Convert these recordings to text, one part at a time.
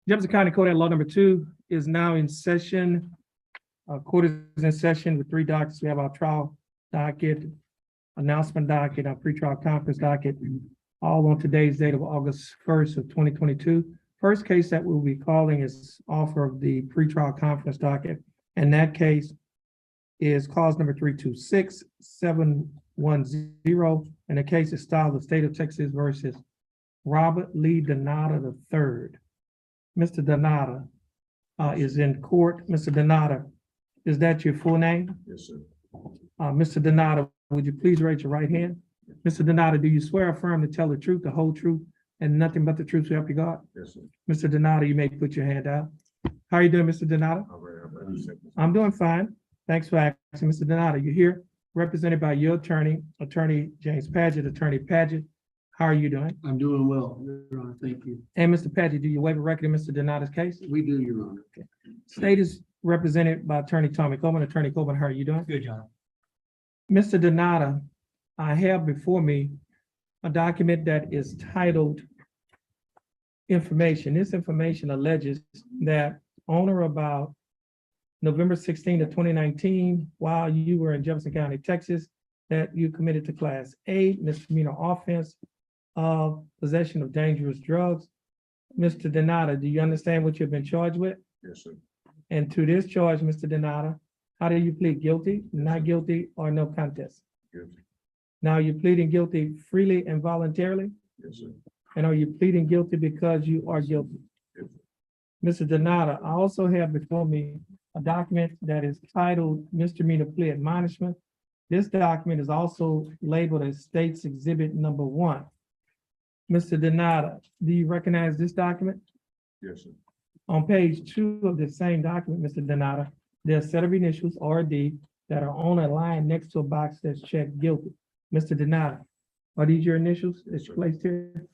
Jefferson County Court at Law number 2 is now in session. Court is in session with 3 dockets. We have our trial docket, announcement docket, our pretrial conference docket, all on today's date of August 1st of 2022. First case that we'll be calling is off of the pretrial conference docket, and that case is cause number 326710, and the case is styled the State of Texas versus Robert Lee Donata III. Mr. Donata is in court. Mr. Donata, is that your full name? Yes, sir. Mr. Donata, would you please raise your right hand? Mr. Donata, do you swear or affirm to tell the truth, the whole truth, and nothing but the truth to help you God? Yes, sir. Mr. Donata, you may put your hand out. How are you doing, Mr. Donata? All right, all right. I'm doing fine. Thanks for asking, Mr. Donata. You're here represented by your attorney, Attorney James Padgett. Attorney Padgett, how are you doing? I'm doing well, Your Honor. Thank you. And Mr. Padgett, do you waive a record in Mr. Donata's case? We do, Your Honor. State is represented by Attorney Tommy Coleman. Attorney Coleman, how are you doing? Good, John. Mr. Donata, I have before me a document that is titled information. This information alleges that on or about November 16th of 2019, while you were in Jefferson County, Texas, that you committed to Class A misdemeanor offense of possession of dangerous drugs. Mr. Donata, do you understand what you've been charged with? Yes, sir. And to this charge, Mr. Donata, how do you plead guilty, not guilty, or no contest? Guilty. Now, you're pleading guilty freely and voluntarily, Yes, sir. and are you pleading guilty because you are guilty? Yes, Mr. Donata, I also have before me a document that is titled Misdemeanor Plea Admonishment. This document is also labeled as State's Exhibit Number 1. Mr. Donata, do you recognize this document? yes, sir. On page 2 of the same document, Mr. Donata, there's a set of initials, R D, that are on a line next to a box that's checked guilty. Mr. Donata, are these your initials that's Yes, sir. placed here?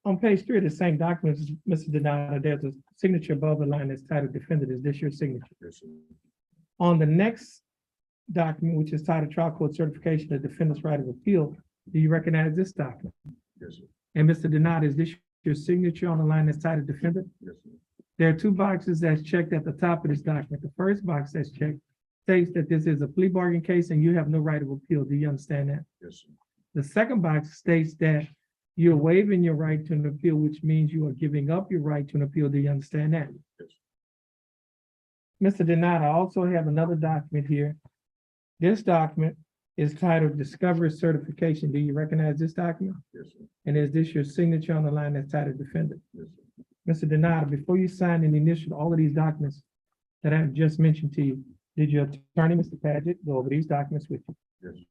On page 3 of the same document, Mr. Donata, there's a signature above the line that's titled Defendant. Is this your signature? Yes, sir. On the next document, which is titled Trial Court Certification of Defendant's Right of Appeal, do you recognize this document? Yes, sir. And Mr. Donata, is this your signature on the line that's titled Defendant? Yes, sir. There are 2 boxes that's checked at the top of this document. The first box that's checked states that this is a plea bargain case and you have no right of appeal. Do you understand that? Yes, sir. The second box states that you're waiving your right to an appeal, which means you are giving up your right to an appeal. Do you understand that? Yes. Mr. Donata, I also have another document here. This document is titled Discovery Certification. Do you recognize this document? Yes, sir. And is this your signature on the line that's titled Defendant? Yes, sir. Mr. Donata, before you sign and initial all of these documents that I've just mentioned to you, did your attorney, Mr. Padgett, go over these documents with you? Yes, sir.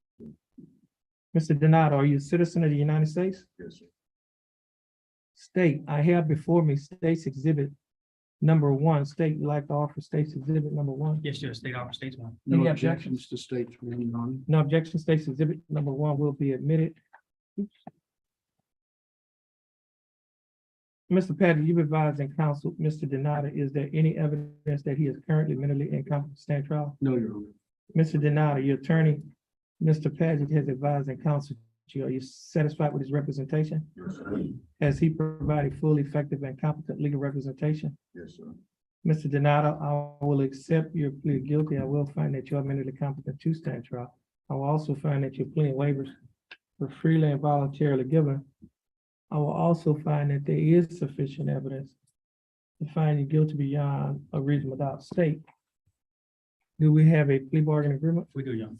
Mr. Donata, are you a citizen of the United States? Yes, sir. State, I have before me State's Exhibit Number 1. State, you like to offer State's Exhibit Number 1? Yes, sir. State offer states one. No Any objections to state's ruling, Your Honor. No objection. State's Exhibit Number 1 will be admitted. Oops. Mr. Padgett, you've advised and counseled Mr. Donata. Is there any evidence that he is currently mentally incompetent to stand trial? No, Your Honor. Mr. Donata, your attorney, Mr. Padgett, has advised and counseled you. Are you satisfied with his representation? Yes, sir. Has he provided full, effective, and competent legal representation? Yes, sir. Mr. Donata, I will accept your plea of guilty. I will find that you are mentally competent to stand trial. I will also find that your plea and waivers were freely and voluntarily given. I will also find that there is sufficient evidence to find you guilty beyond a reasonable doubt. State, do we have a plea bargain agreement? We do, John.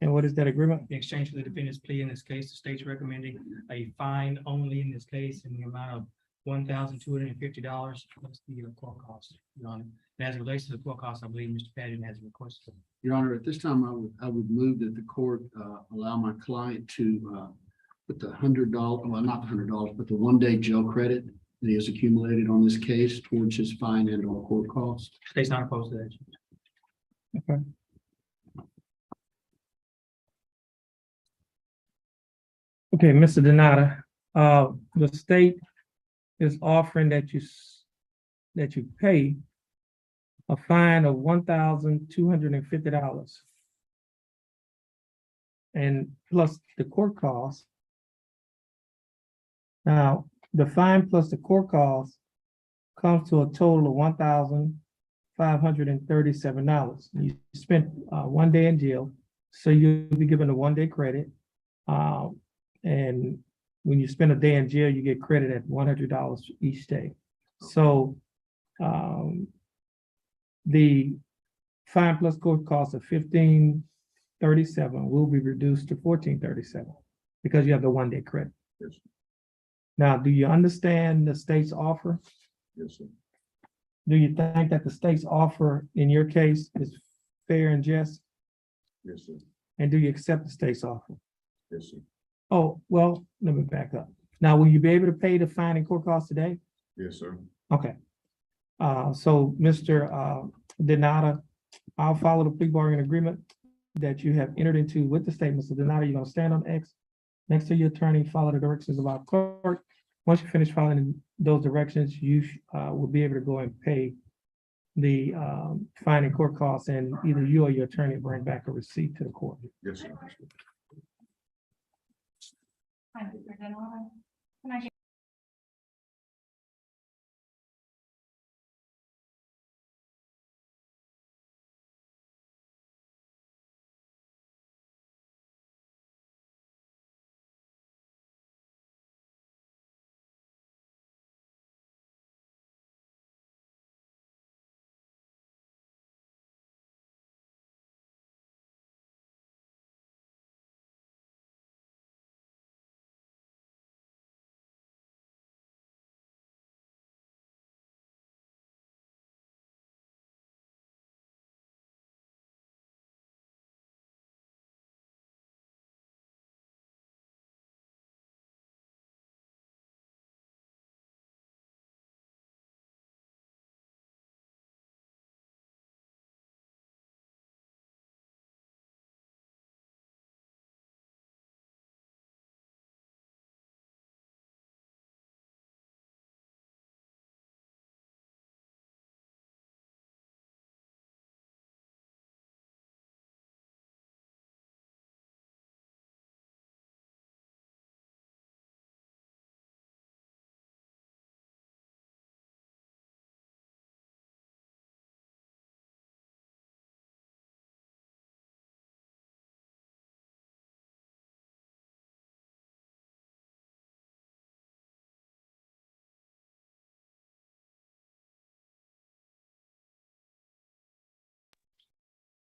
And what is that agreement? In exchange for the defendant's plea in this case, the state's recommending a fine only in this case in the amount of $1,250 plus the court costs, Your Honor. And as it relates to the court costs, I believe Mr. Padgett has requested. Your Honor, at this time, I would move that the court allow my client to put the $100, well, not the $100, but the 1-day jail credit that he has accumulated on this case towards his fine and or court costs. State's not opposed to that. Okay. Okay, Mr. Donata, the state is offering that you pay a fine of $1,250 and plus the court costs. Now, the fine plus the court costs comes to a total of $1,537. You spent 1 day in jail, so you'll be given a 1 day credit. And when you spend a day in jail, you get credit at $100 each day. So the fine plus court cost of $1,537 will be reduced to $1,437 because you have the 1 day credit. Yes, sir. Now, do you understand the state's offer? Yes, sir. Do you think that the state's offer in your case is fair and just? Yes, sir. And do you accept the state's offer? Yes, sir. Oh, well, let me back up. Now, will you be able to pay the fine and court costs today? Yes, sir. Okay. So Mr. Denata, I'll follow the plea bargaining agreement that you have entered into with the state. Mr. Denata, you're gonna stand on X next to your attorney, follow the directions of our clerk. Once you finish following those directions, you will be able to go and pay the fine and court costs, and either you or your attorney bring back a receipt to the court. Yes, sir.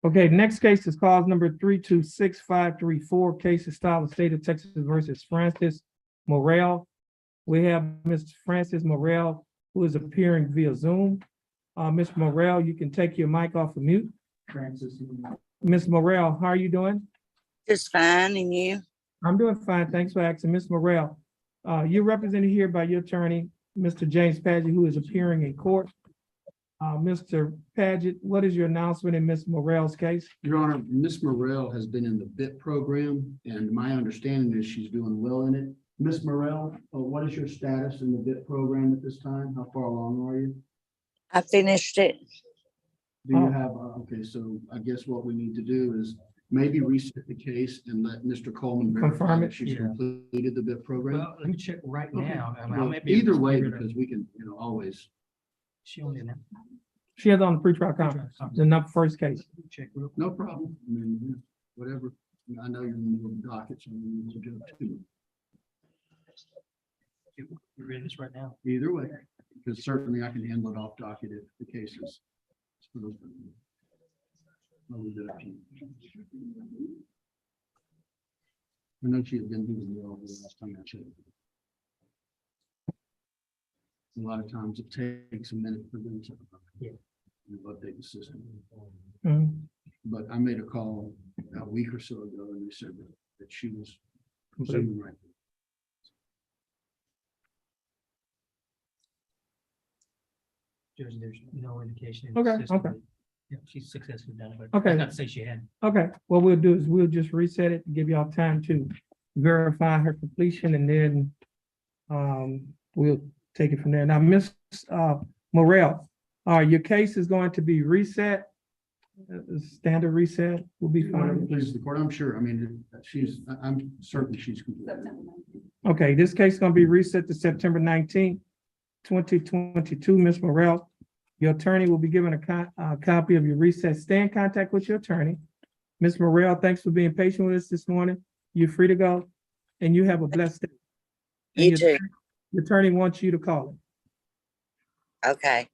Okay, next case is cause number 326-534. Case is styled the state of Texas versus Francis Morel. We have Mr. Francis Morel, who is appearing via Zoom. Ms. Morel, you can take your mic off of mute. Ms. Morel, how are you doing? Just fine, and you? I'm doing fine. Thanks for asking. Ms. Morel, you're represented here by your attorney, Mr. James Paget, who is appearing in court. Mr. Paget, what is your announcement in Ms. Morel's case? Your Honor, Ms. Morel has been in the BIP program, and my understanding is she's doing well in it. Ms. Morel, what is your status in the BIP program at this time? How far along are you? I finished it. Do you Oh. have, okay, so I guess what we need to do is maybe reset the case and let Mr. Coleman verify Confirm that it? she's Yeah. completed the BIP program. Well, let me check right Okay. now. I mean, I Well, might be able either to way, figure it out. because we can, always. She on there now. She is on the pretrial conference, the first case. Check real quick. No problem. I mean, yeah, whatever. I know you're in the middle of the docket, so we'll do it too. You read this right now? Either way, because certainly I can handle it off docket if the case is. I know she had been doing well the last time I checked. A lot of times it takes a minute for them to update the system. Mhm. But I made a call a week or so ago and they said that she was completely right. There's no indication. in the Okay, system okay. that- Yeah, she's successfully done it, but Okay. that's not to say she had. Okay, what we'll do is we'll just reset it, give y'all time to verify her completion, and then we'll take it from there. Now, Ms. Morel, your case is going to be reset. Standard reset will be Whatever fine. pleases the court, I'm sure. I mean, I'm certain she's complete. Okay, this case is gonna be reset to September 19th. 2022. Ms. Morrell, your attorney will be given a copy of your recess. Stay in contact with your attorney. Ms. Morrell, thanks for being patient with us this morning. You're free to go, and you have a blessed day. And You your too. your attorney wants you to call him. Okay,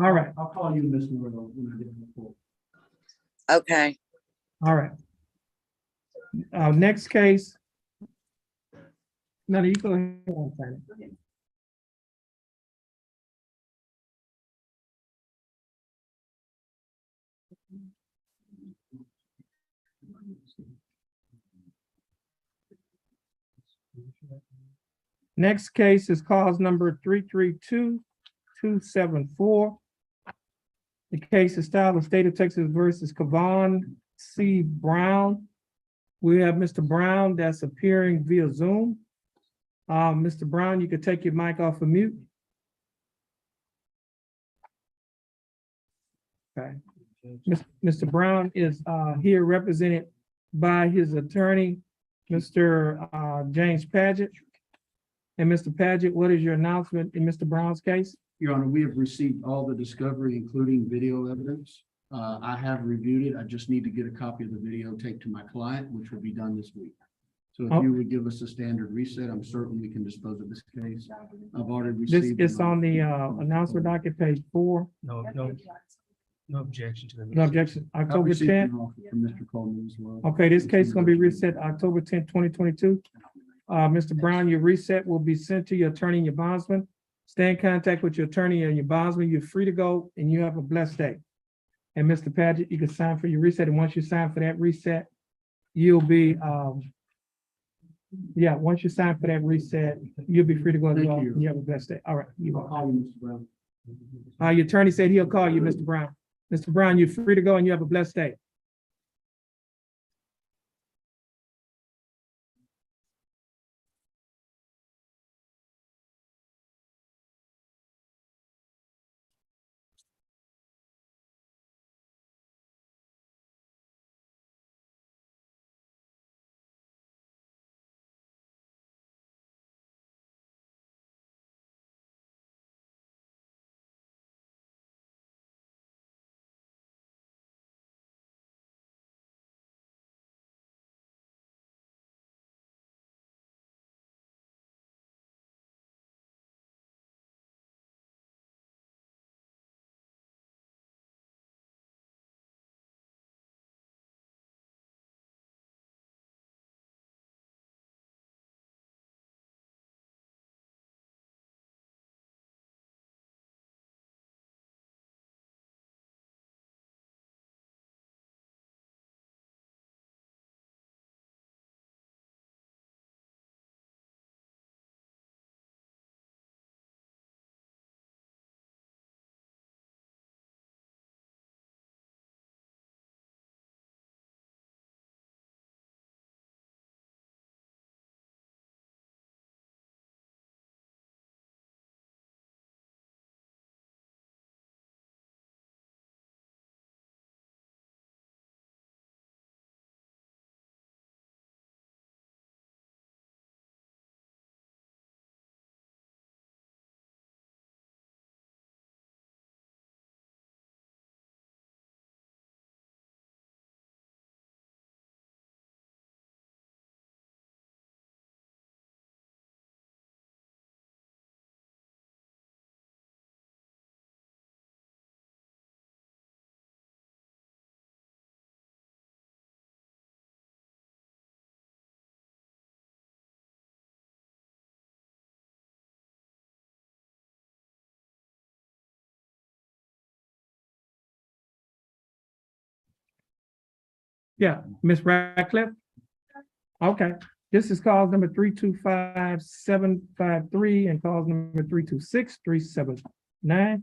All right, I'll call you, Ms. Morello, when I get the report. okay. all right. Next case. No, you go ahead. Fannie. Next case is cause number 332-274. The case is styled of State of Texas versus Kavon C. Brown. We have Mr. Brown that's appearing via Zoom. Mr. Brown, you could take your mic off of mute. Okay. Mr. Brown is here represented by his attorney, Mr. James Paget. And Mr. Paget, what is your announcement in Mr. Brown's case? Your Honor, we have received all the discovery, including video evidence. I have reviewed it. I just need to get a copy of the video taped to my client, which will be done this week. So if you would give us a standard reset, I'm certain we can dispose of this case. I've already This received. is on the announcement docket, page 4. No objection to the. No objection. I've October received 10th. an offer from Mr. Coleman as well. Okay, this case is gonna be reset October 10th, 2022. Mr. Brown, your reset will be sent to your attorney and your bondsman. Stay in contact with your attorney and your bondsman. You're free to go and you have a blessed day. And Mr. Paget, you can sign for your reset. And once you sign for that reset, you'll be, once you sign for that reset, you'll be free to go as Thank well. you. You have a blessed day. All right. I'll call you, Mr. Brown. Your attorney said he'll call you, Mr. Brown. Mr. Brown, you're free to go and you have a blessed day. Yeah, Ms. Radcliffe? Okay, this is cause number 325-753 and cause number 326-379.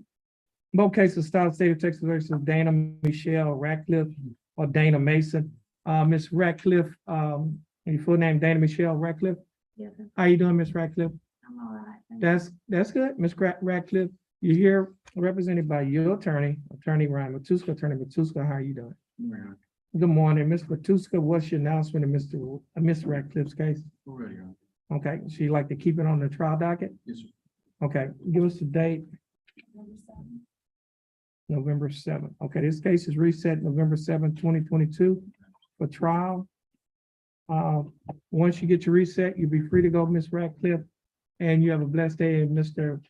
Both cases start State of Texas versus Dana Michelle Radcliffe or Dana Mason. Ms. Radcliffe, your full name, Dana Michelle Radcliffe? Yeah, How you doing, Ms. Radcliffe? I'm all right. thank you. That's good, Ms. Radcliffe. You're here represented by your attorney, Attorney Ryan Matuska. Attorney Matuska, how are you doing? Good morning, Ms. Matuska. What's your announcement in Ms. Radcliffe's case? Already, Your Honor. Okay, she'd like to keep it on the trial docket? Yes, sir. Okay, give us the date. November 7th. Okay, this case is reset November 7th, 2022 for trial. Once you get your reset, you'll be free to go, Ms. Radcliffe. And you have a blessed day, and Mr.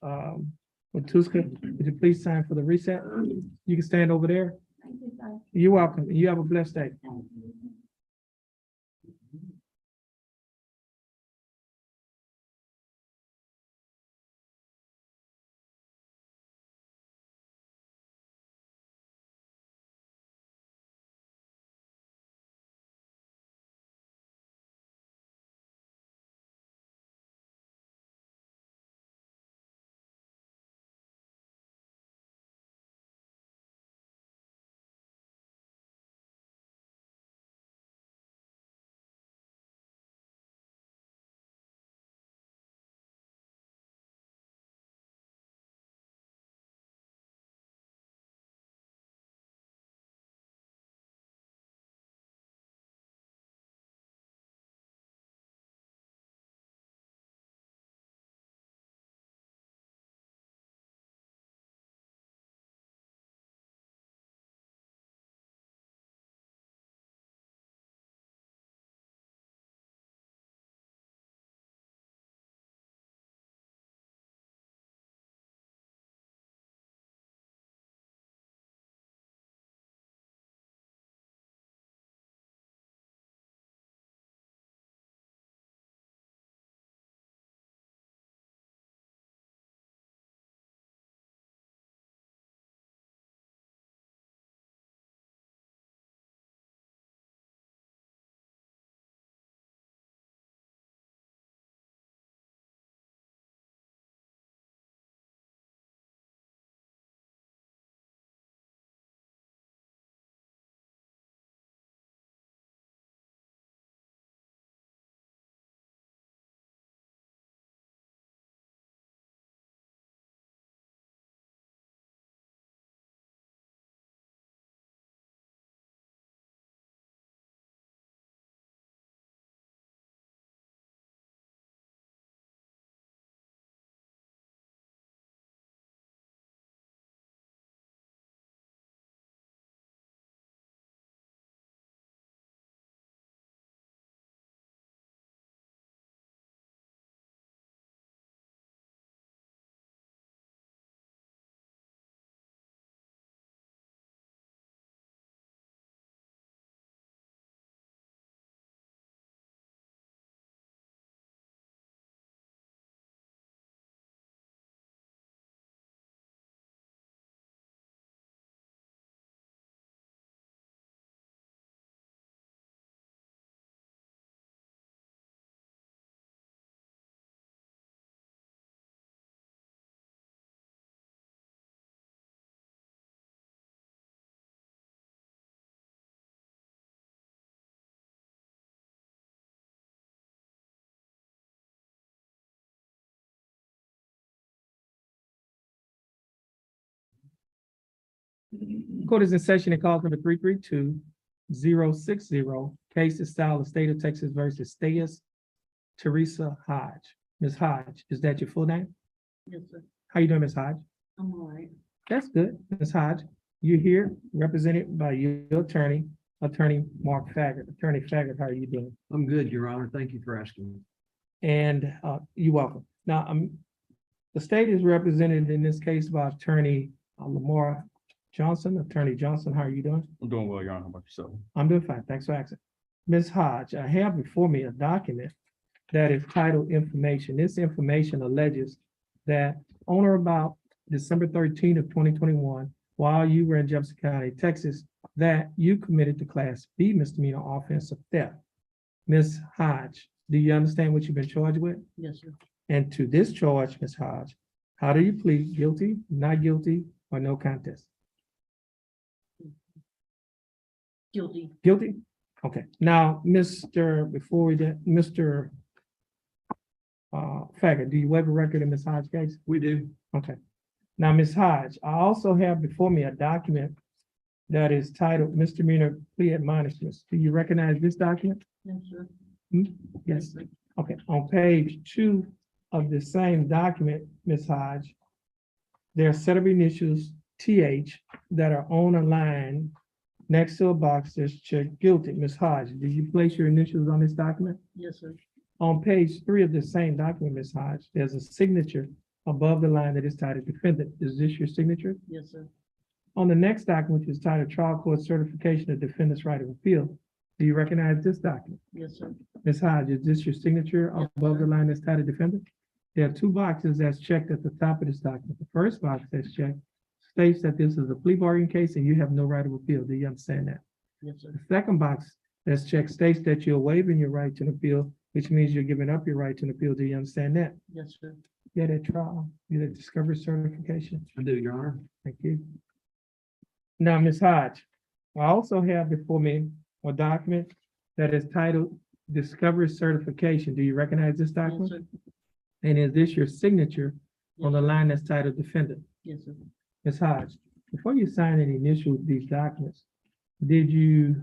Matuska, would you please sign for the reset? You can stand over there. You're welcome. You have a blessed day. Court is in session and call number 332-060. Case is style of State of Texas versus Stayus Teresa Hodge. Ms. Hodge, is that your full name? Yes, sir. How you doing, Ms. Hodge? I'm all right. That's good. Ms. Hodge, you're here represented by your attorney, Attorney Mark Faggett. Attorney Faggett, how are you doing? I'm good, Your Honor. Thank you for asking me. And you're welcome. Now, the state is represented in this case by Attorney Lamar Johnson. Attorney Johnson, how are you doing? I'm doing well, Your Honor. How about yourself? I'm doing fine. Thanks for asking. Ms. Hodge, I have before me a document that is titled information. This information alleges that on or about December 13th of 2021, while you were in Jefferson County, Texas, that you committed the Class B misdemeanor offense of theft. Ms. Hodge, do you understand what you've been charged with? Yes, sir. And to this charge, Ms. Hodge, how do you plead? Guilty, not guilty, or no contest? Guilty. Guilty? Okay. Now, before we did, Mr. Faggett, do you have a record in Ms. Hodge's case? We do. Okay. Now, Ms. Hodge, I also have before me a document that is titled misdemeanor plea admonishments. Do you recognize this document? Yes, sir. Yes. Okay. On page 2 of the same document, Ms. Hodge, there are a set of initials, TH, that are on a line next to a box that's checked guilty. Ms. Hodge, did you place your initials on this document? Yes, sir. On page 3 of the same document, Ms. Hodge, there's a signature above the line that is titled defendant. Is this your signature? Yes, sir. On the next document, which is titled trial court certification of defendant's right of appeal, do you recognize this document? Yes, sir. Ms. Hodge, is this your signature Yes, above the sir. line that's titled defendant? There are 2 boxes that's checked at the top of this document. The first box that's checked states that this is a plea bargain case and you have no right of appeal. Do you understand that? Yes, sir. The second box that's checked states that you're waiving your right to an appeal, which means you're giving up your right to an appeal. Do you understand that? Yes, sir. You had a trial, you had a discovery certification. I do, Your Honor. Thank you. Now, Ms. Hodge, I also have before me a document that is titled Discovery Certification. Do you recognize this Yes, document? sir. And is this your signature on the Yes, sir. line that's titled Defendant? Yes, sir. Ms. Hodge, before you sign and initial these documents, did your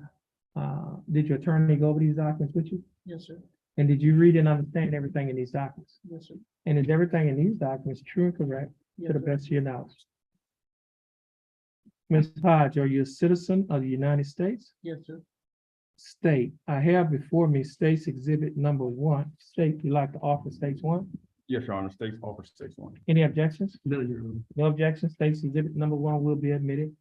attorney go over these documents with you? Yes, sir. And did you read and understand everything in these documents? Yes, sir. And is everything in these documents true and correct Yes, to the sir. best of your knowledge? Ms. Hodge, are you a citizen of the United States? Yes, sir. State, I have before me State's Exhibit number 1. State, you like to offer State's 1? Yes, Your Honor. State offer State's 1. Any objections? No, Your Honor. No objections. State's Exhibit number 1 will be admitted.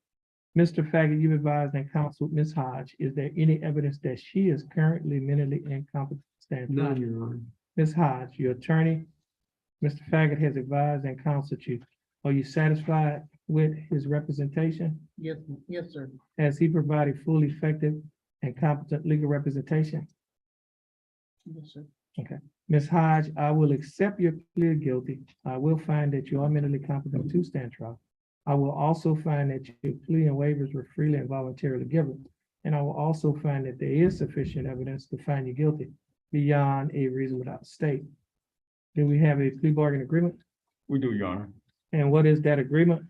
Mr. Faggot, you've advised and counseled Ms. Hodge. Is there any evidence that she is currently mentally incompetent to stand No, trial? Your Honor. Ms. Hodge, your attorney, Mr. Faggot has advised and counseled you. Are you satisfied with his representation? Yes, yes, sir. Has he provided full, effective, and competent legal representation? Yes, sir. Ms. Hodge, I will accept your plea of guilty. I will find that you are mentally competent to stand trial. I will also find that your plea and waivers were freely and voluntarily given. And I will also find that there is sufficient evidence to find you guilty beyond a reasonable doubt. State, do we have a plea bargain agreement? We do, Your Honor. And what is that agreement?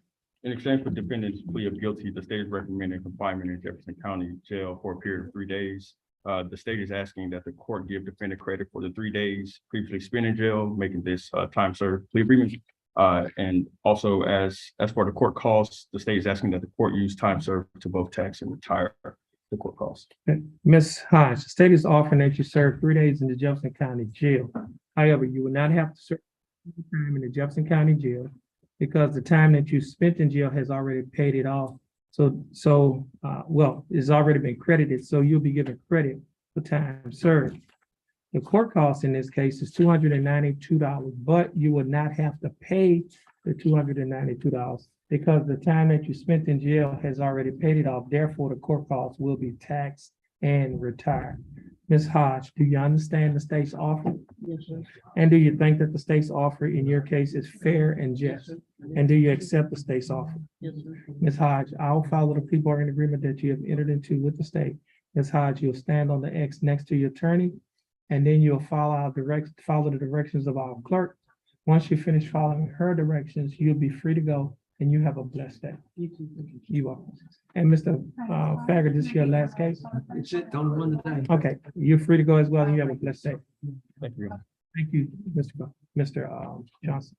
In exchange for defendant's plea of guilty, the state is recommending confinement in Jefferson County Jail for a period of 3 days. The state is asking that the court give defendant credit for the 3 days previously spent in jail, making this time served plea agreement. And also as for the court costs, the state is asking that the court use time served to both tax and retire the court costs. Ms. Hodge, the state is offering that you serve 3 days in the Jefferson County Jail. However, you will not have to serve any time in the Jefferson County Jail because the time that you spent in jail has already paid it off. Well, it's already been credited, so you'll be given credit for time served. The court cost in this case is $292, but you would not have to pay the $292 because the time that you spent in jail has already paid it off. Therefore, the court costs will be taxed and retired. Ms. Hodge, do you understand the state's offer? Yes, sir. And do you think that the state's offer in your case is fair and Yes, just? sir. And do you accept the state's offer? Yes, sir. Ms. Hodge, I'll follow the plea bargain agreement that you have entered into with the state. Ms. Hodge, you'll stand on the X next to your attorney, and then you'll follow the directions of our clerk. Once you finish following her directions, you'll be free to go, and you have a blessed day. You too. You are. And Mr. Faggot, this is your last case? It's it, only one today. Okay, you're free to go as well, and you have a blessed day. Thank you, Your Honor. Thank you, Mr. Johnson.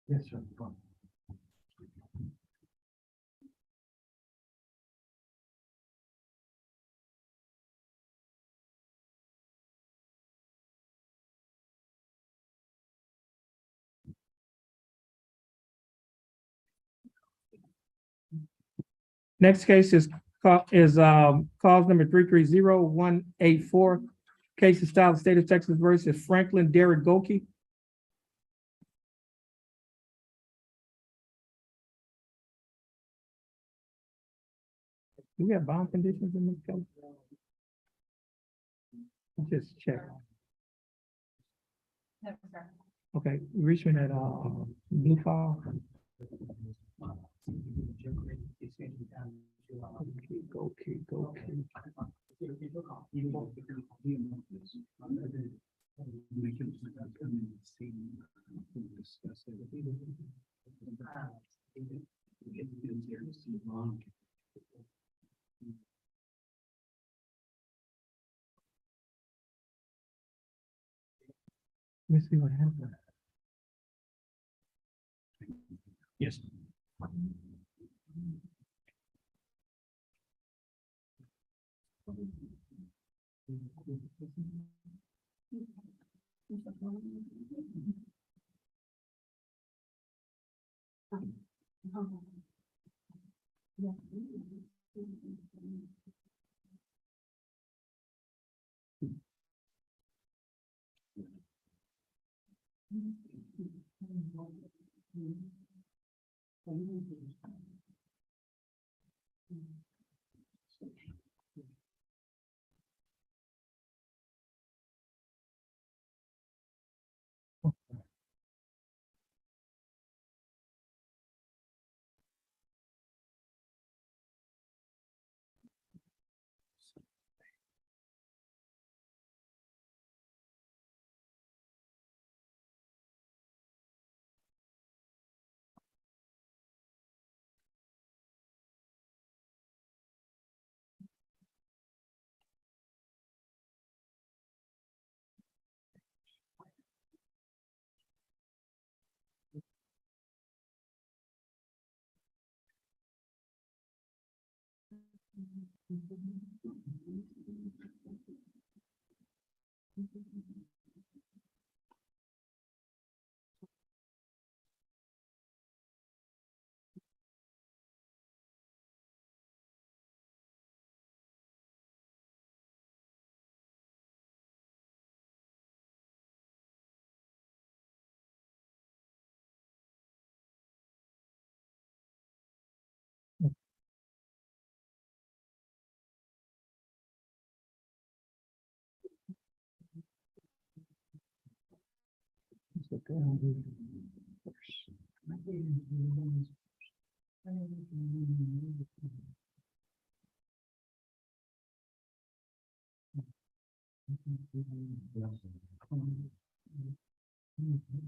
Yes, sir. Next case is cause number 330-184. Case is style state of Texas versus Franklin Derek Goki. Do we have bond conditions in this case? Just check. Okay, Richmond had blue file. Goki. Let me see what happened. Yes.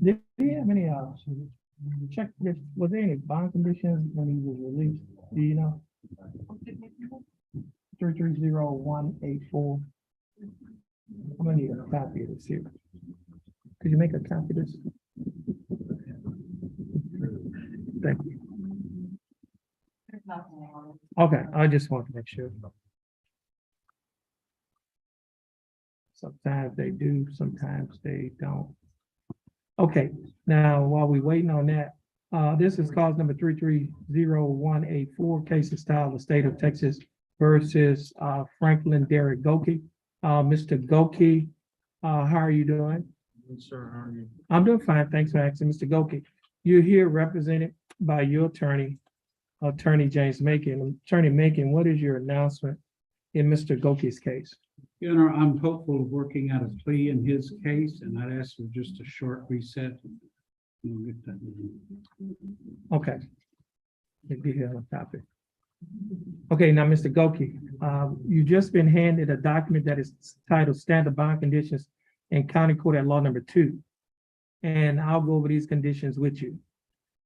Did he have any, check this, was there any bond conditions when he was released? Do you know? 330-184. I'm gonna need a copy of this here. Could you make a copy of this? Thank you. Okay, I just want to make sure. Sometimes they do, sometimes they don't. Okay, now while we're waiting on that, this is cause number 330-184, case of style, the state of Texas versus Franklin Derek Goki. Mr. Goki, how are you doing? Sir, how are you? I'm doing fine, thanks for asking. Mr. Goki, you're here represented by your attorney, Attorney James Macon. Attorney Macon, what is your announcement in Mr. Goki's case? Your Honor, I'm hopeful of working out a plea in his case, and I'd ask for just a short reset. We'll get that. Okay. Maybe here on topic. Okay, now, Mr. Goki, you've just been handed a document that is titled Standard Bond Conditions in County Court at Law Number 2. And I'll go over these conditions with you.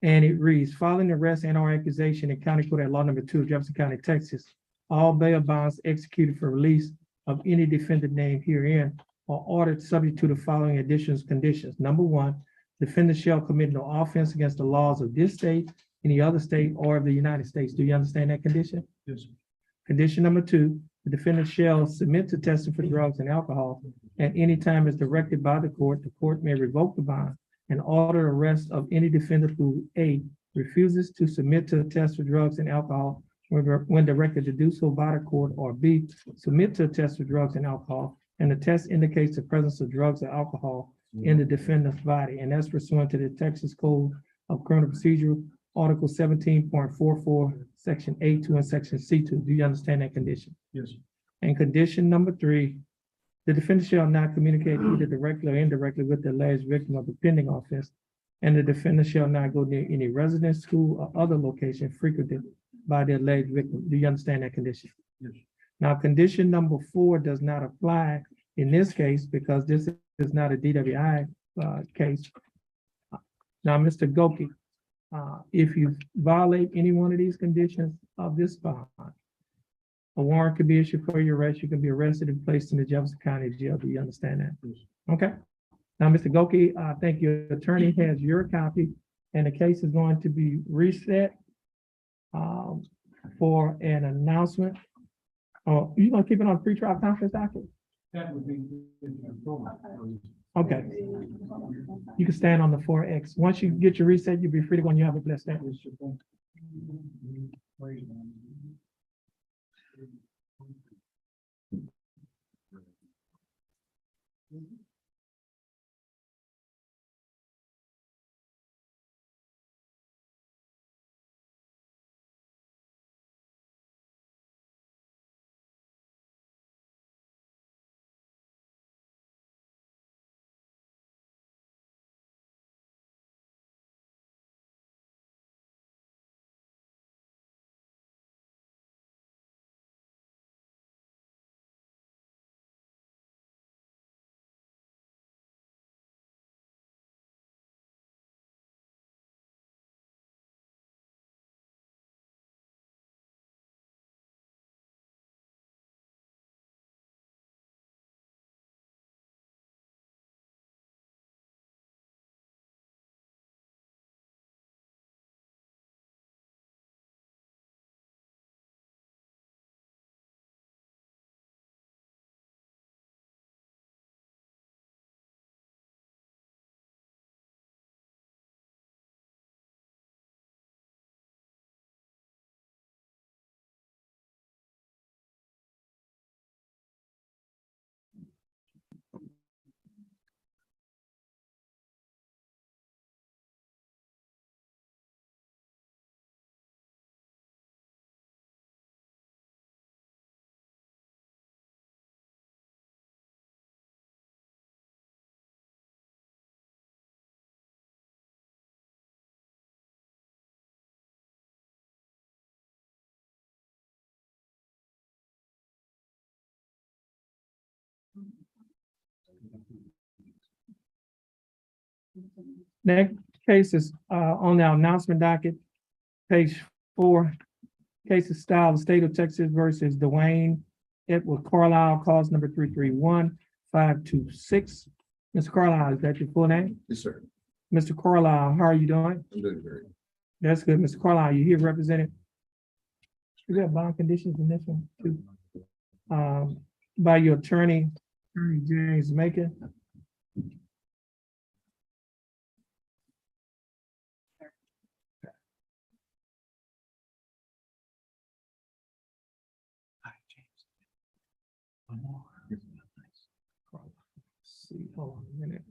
And it reads, following arrest and or accusation in County Court at Law Number 2 of Jefferson County, Texas, all bail bonds executed for release of any defendant named herein or ordered subject to the following additions, conditions. Number one, defendant shall commit no offense against the laws of this state, any other state, or of the United States. Do you understand that condition? Yes, sir. Condition number two, the defendant shall submit to testing for drugs and alcohol at any time as directed by the court. The court may revoke the bond and order arrest of any defendant who A, refuses to submit to a test for drugs and alcohol when directed to do so by the court, or B, submit to a test for drugs and alcohol, and the test indicates the presence of drugs or alcohol in the defendant's body, and that's pursuant to the Texas Code of Criminal Procedure, Article 17.44, Section A2 and Section C2. Do you understand that condition? Yes, sir. And condition number three, the defendant shall not communicate either directly or indirectly with the alleged victim of the pending offense, and the defendant shall not go near any residence, school, or other location frequented by the alleged victim. Do you understand that condition? Yes. Now, condition number four does not apply in this case because this is not a DWI case. Now, Mr. Goki, if you violate any one of these conditions of this bond, a warrant could be issued for your arrest. You can be arrested and placed in the Jefferson County Jail. Do you understand that? Yes. Okay. Now, Mr. Goki, I think your attorney has your copy, and the case is going to be reset for an announcement. Oh, you gonna keep it on pretrial conference docket? That would be. Okay. You can stand on the 4X. Once you get your reset, you'll be free to go and you have a blessed day. Next case is on our announcement docket, page 4. Case is style, the state of Texas versus Dwayne Edward Carlisle, cause number 331-526. Mr. Carlisle, is that your full name? Yes, sir. Mr. Carlisle, how are you doing? I'm doing great. That's good. Mr. Carlisle, you here represented? You got bond conditions in this one too? By your attorney, James Macon. See, hold on a minute.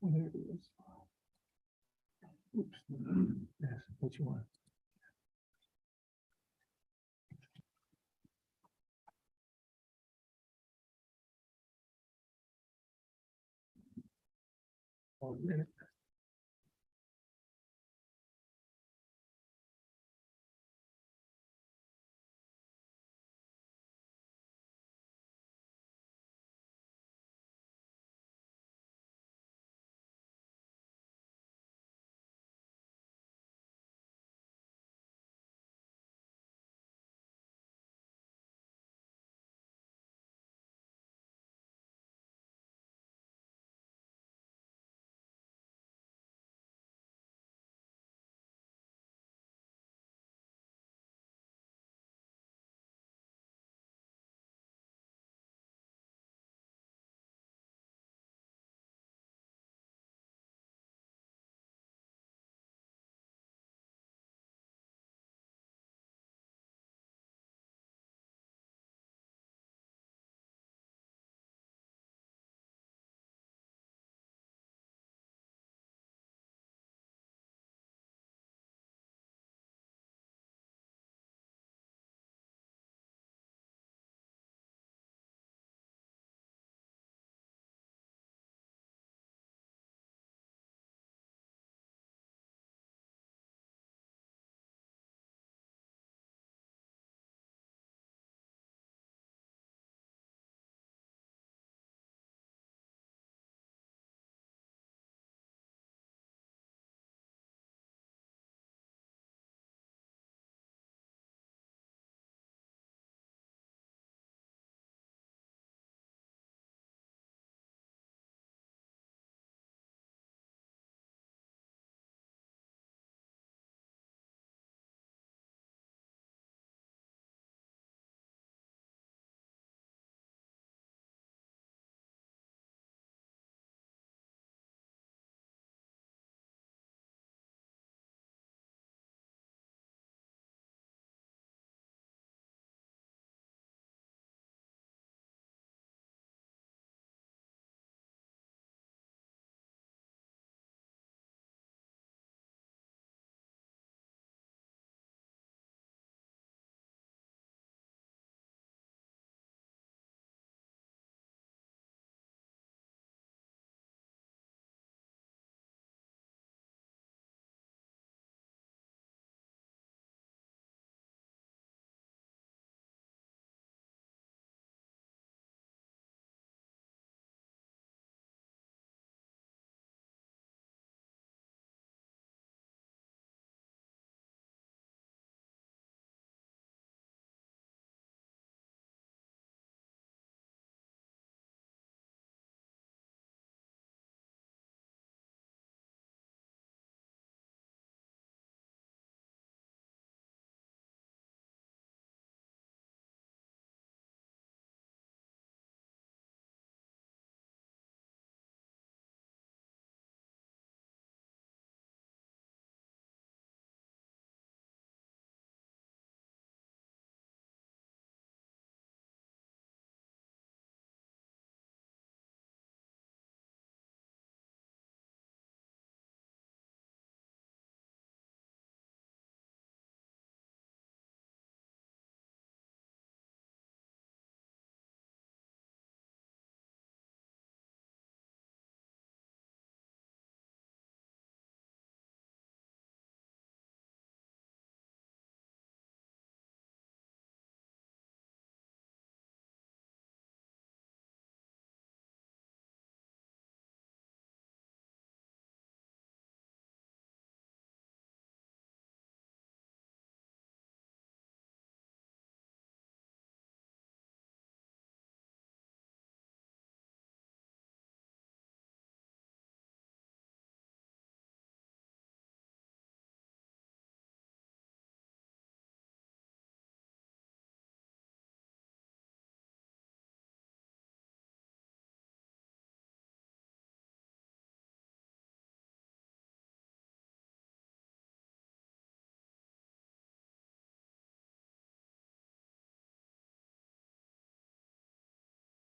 There it is. Oops. That's what you want. Hold a minute.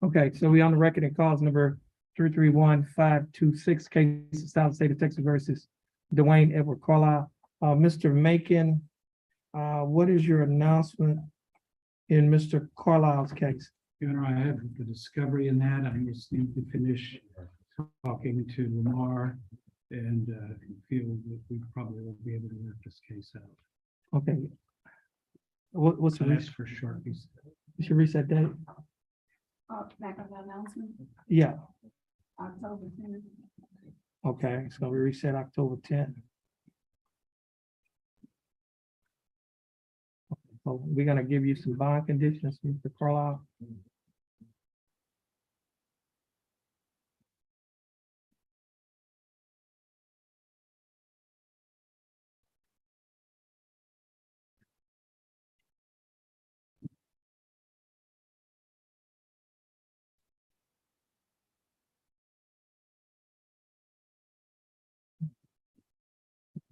Okay, so we on the record in cause number 331-526, case of South State of Texas versus Dwayne Edward Carlisle. Mr. Macon, what is your announcement in Mr. Carlisle's case? Your Honor, I have the discovery in that. I just need to finish talking to Lamar and feel that we probably will be able to work this case out. Okay. What's So that's for short reset. your reset date? Back on the announcement, Yeah, October 10th. okay, so we reset October 10th. So we're gonna give you some bond conditions, Mr. Carlisle.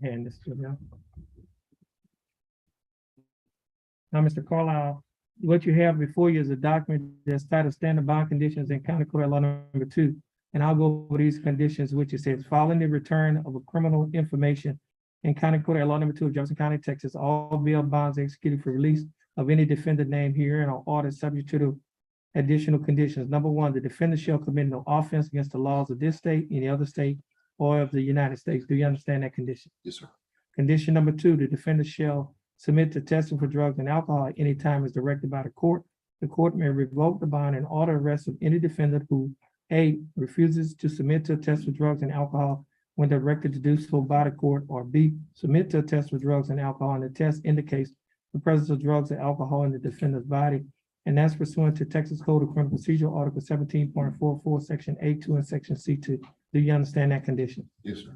Hand this to them. Now, Mr. Carlisle, what you have before you is a document that's titled Standard Bond Conditions in County Court Law number 2. And I'll go over these conditions, which it says, following the return of a criminal information in County Court Law number 2 of Jefferson County, Texas, all bail bonds executed for release of any defendant named herein are ordered subject to the additional conditions. Number 1, the defendant shall commit no offense against the laws of this state, any other state, or of the United States. Do you understand that condition? Yes, sir. Condition number 2, the defendant shall submit to testing for drugs and alcohol at any time as directed by the court. The court may revoke the bond and order arrest of any defendant who, A, refuses to submit to a test for drugs and alcohol when directed to do so by the court, or B, submit to a test for drugs and alcohol and the test indicates the presence of drugs and alcohol in the defendant's body. And that's pursuant to Texas Code of Criminal Procedure, Article 17.44, Section A2 and Section C2. Do you understand that condition? Yes, sir.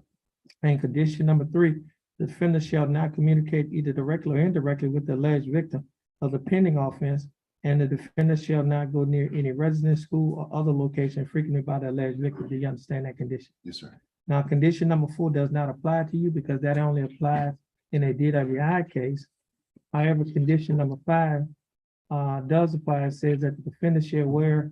And condition number 3, the defendant shall not communicate either directly or indirectly with the alleged victim of the pending offense, and the defendant shall not go near any residence, school, or other location frequented by the alleged victim. Do you understand that condition? Yes, sir. Now, condition number 4 does not apply to you because that only applies in a DWI case. However, condition number 5 does apply. It says that the defendant shall wear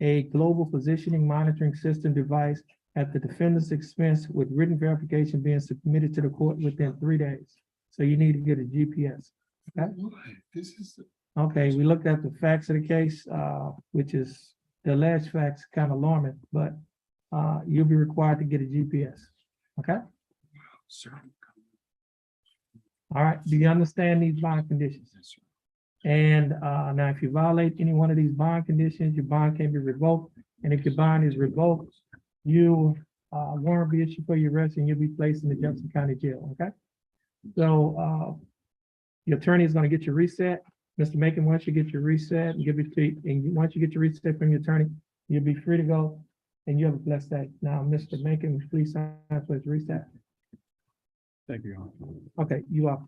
a global positioning monitoring system device at the defendant's expense with written verification being submitted to the court within 3 days. So you need to get a GPS. Okay. Why? This is, Okay, we looked at the facts of the case, which is the alleged facts kind of alarming, but you'll be required to get a GPS. Okay, sir. all right. Do you understand these bond conditions? Yes, sir. And now, if you violate any one of these bond conditions, your bond can be revoked. And if your bond is revoked, you warrant be issued for your arrest and you'll be placed in the Jefferson County Jail. Okay. So your attorney is going to get your reset. Mr. Macon, once you get your reset, and give it to, once you get your reset from your attorney, you'll be free to go and you have a blessed day. Now, Mr. Macon, please sign for his reset. Thank you, Your Honor. Okay, you are.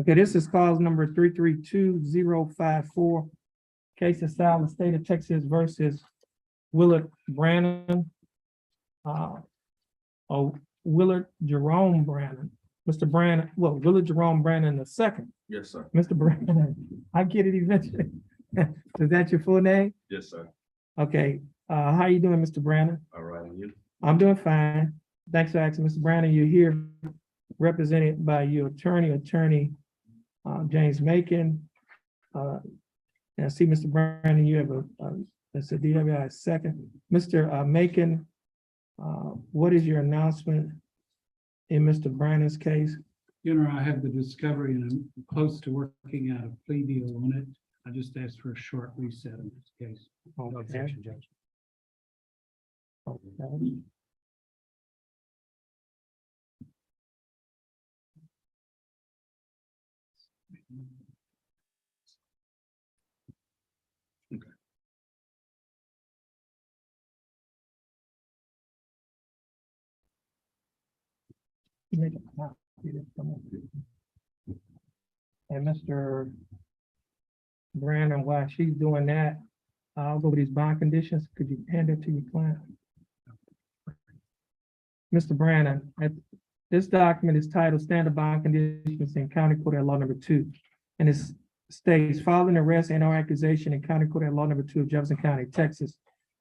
Okay, this is cause number 332054. Case of style, the state of Texas versus Willard Brannon. Willard Jerome Brannon. Mr. Brannon, well, Willard Jerome Brannon the second. Yes, sir. Mr. Brannon, I get it eventually. Is that your full name? Yes, sir. Okay, how you doing, Mr. Brannon? All right, and you? I'm doing fine. Thanks for asking, Mr. Brannon. You're here represented by your attorney, James Macon. And I see, Mr. Brandon, you have that's a DWI second. Mr. Macon What is your announcement in Mr. Brandon's case? Your Honor, I have the discovery and I'm close to working out a plea deal on it. I just asked for a short reset in this case. Okay. Objection, Judge. Okay. Make a copy of this for me. And Mr. Brandon, while she's doing that, I'll go over these bond conditions. Could you hand it to your client? Mr. Brandon, this document is titled Standard Bond Conditions in County Court at Law Number 2. And it states, following arrest and or accusation in County Court at Law Number 2 of Jefferson County, Texas,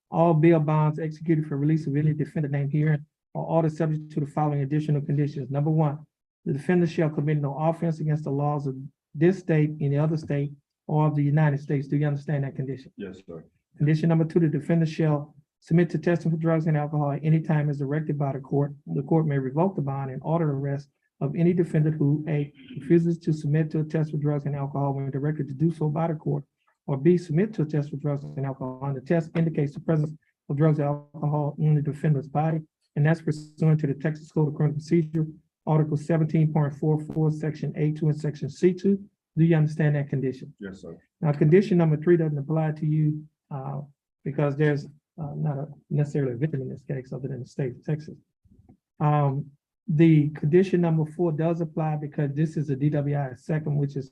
all bail bonds executed for release of any defendant named here are ordered subject to the following additional conditions. Number 1, the defendant shall commit no offense against the laws of this state, any other state, or of the United States. Do you understand that condition? Yes, sir. Condition number 2, the defendant shall submit to testing for drugs and alcohol at any time as directed by the court. The court may revoke the bond and order arrest of any defendant who A, refuses to submit to a test for drugs and alcohol when directed to do so by the court, or B, submit to a test for drugs and alcohol, and the test indicates the presence of drugs and alcohol in the defendant's body, and that's pursuant to the Texas Code of Criminal Procedure, Article 17.44, Section A2 and Section C2. Do you understand that condition? Yes, sir. Now, condition number 3 doesn't apply to you because there's not necessarily a victim in this case other than the state of Texas. The condition number 4 does apply because this is a DWI second, which is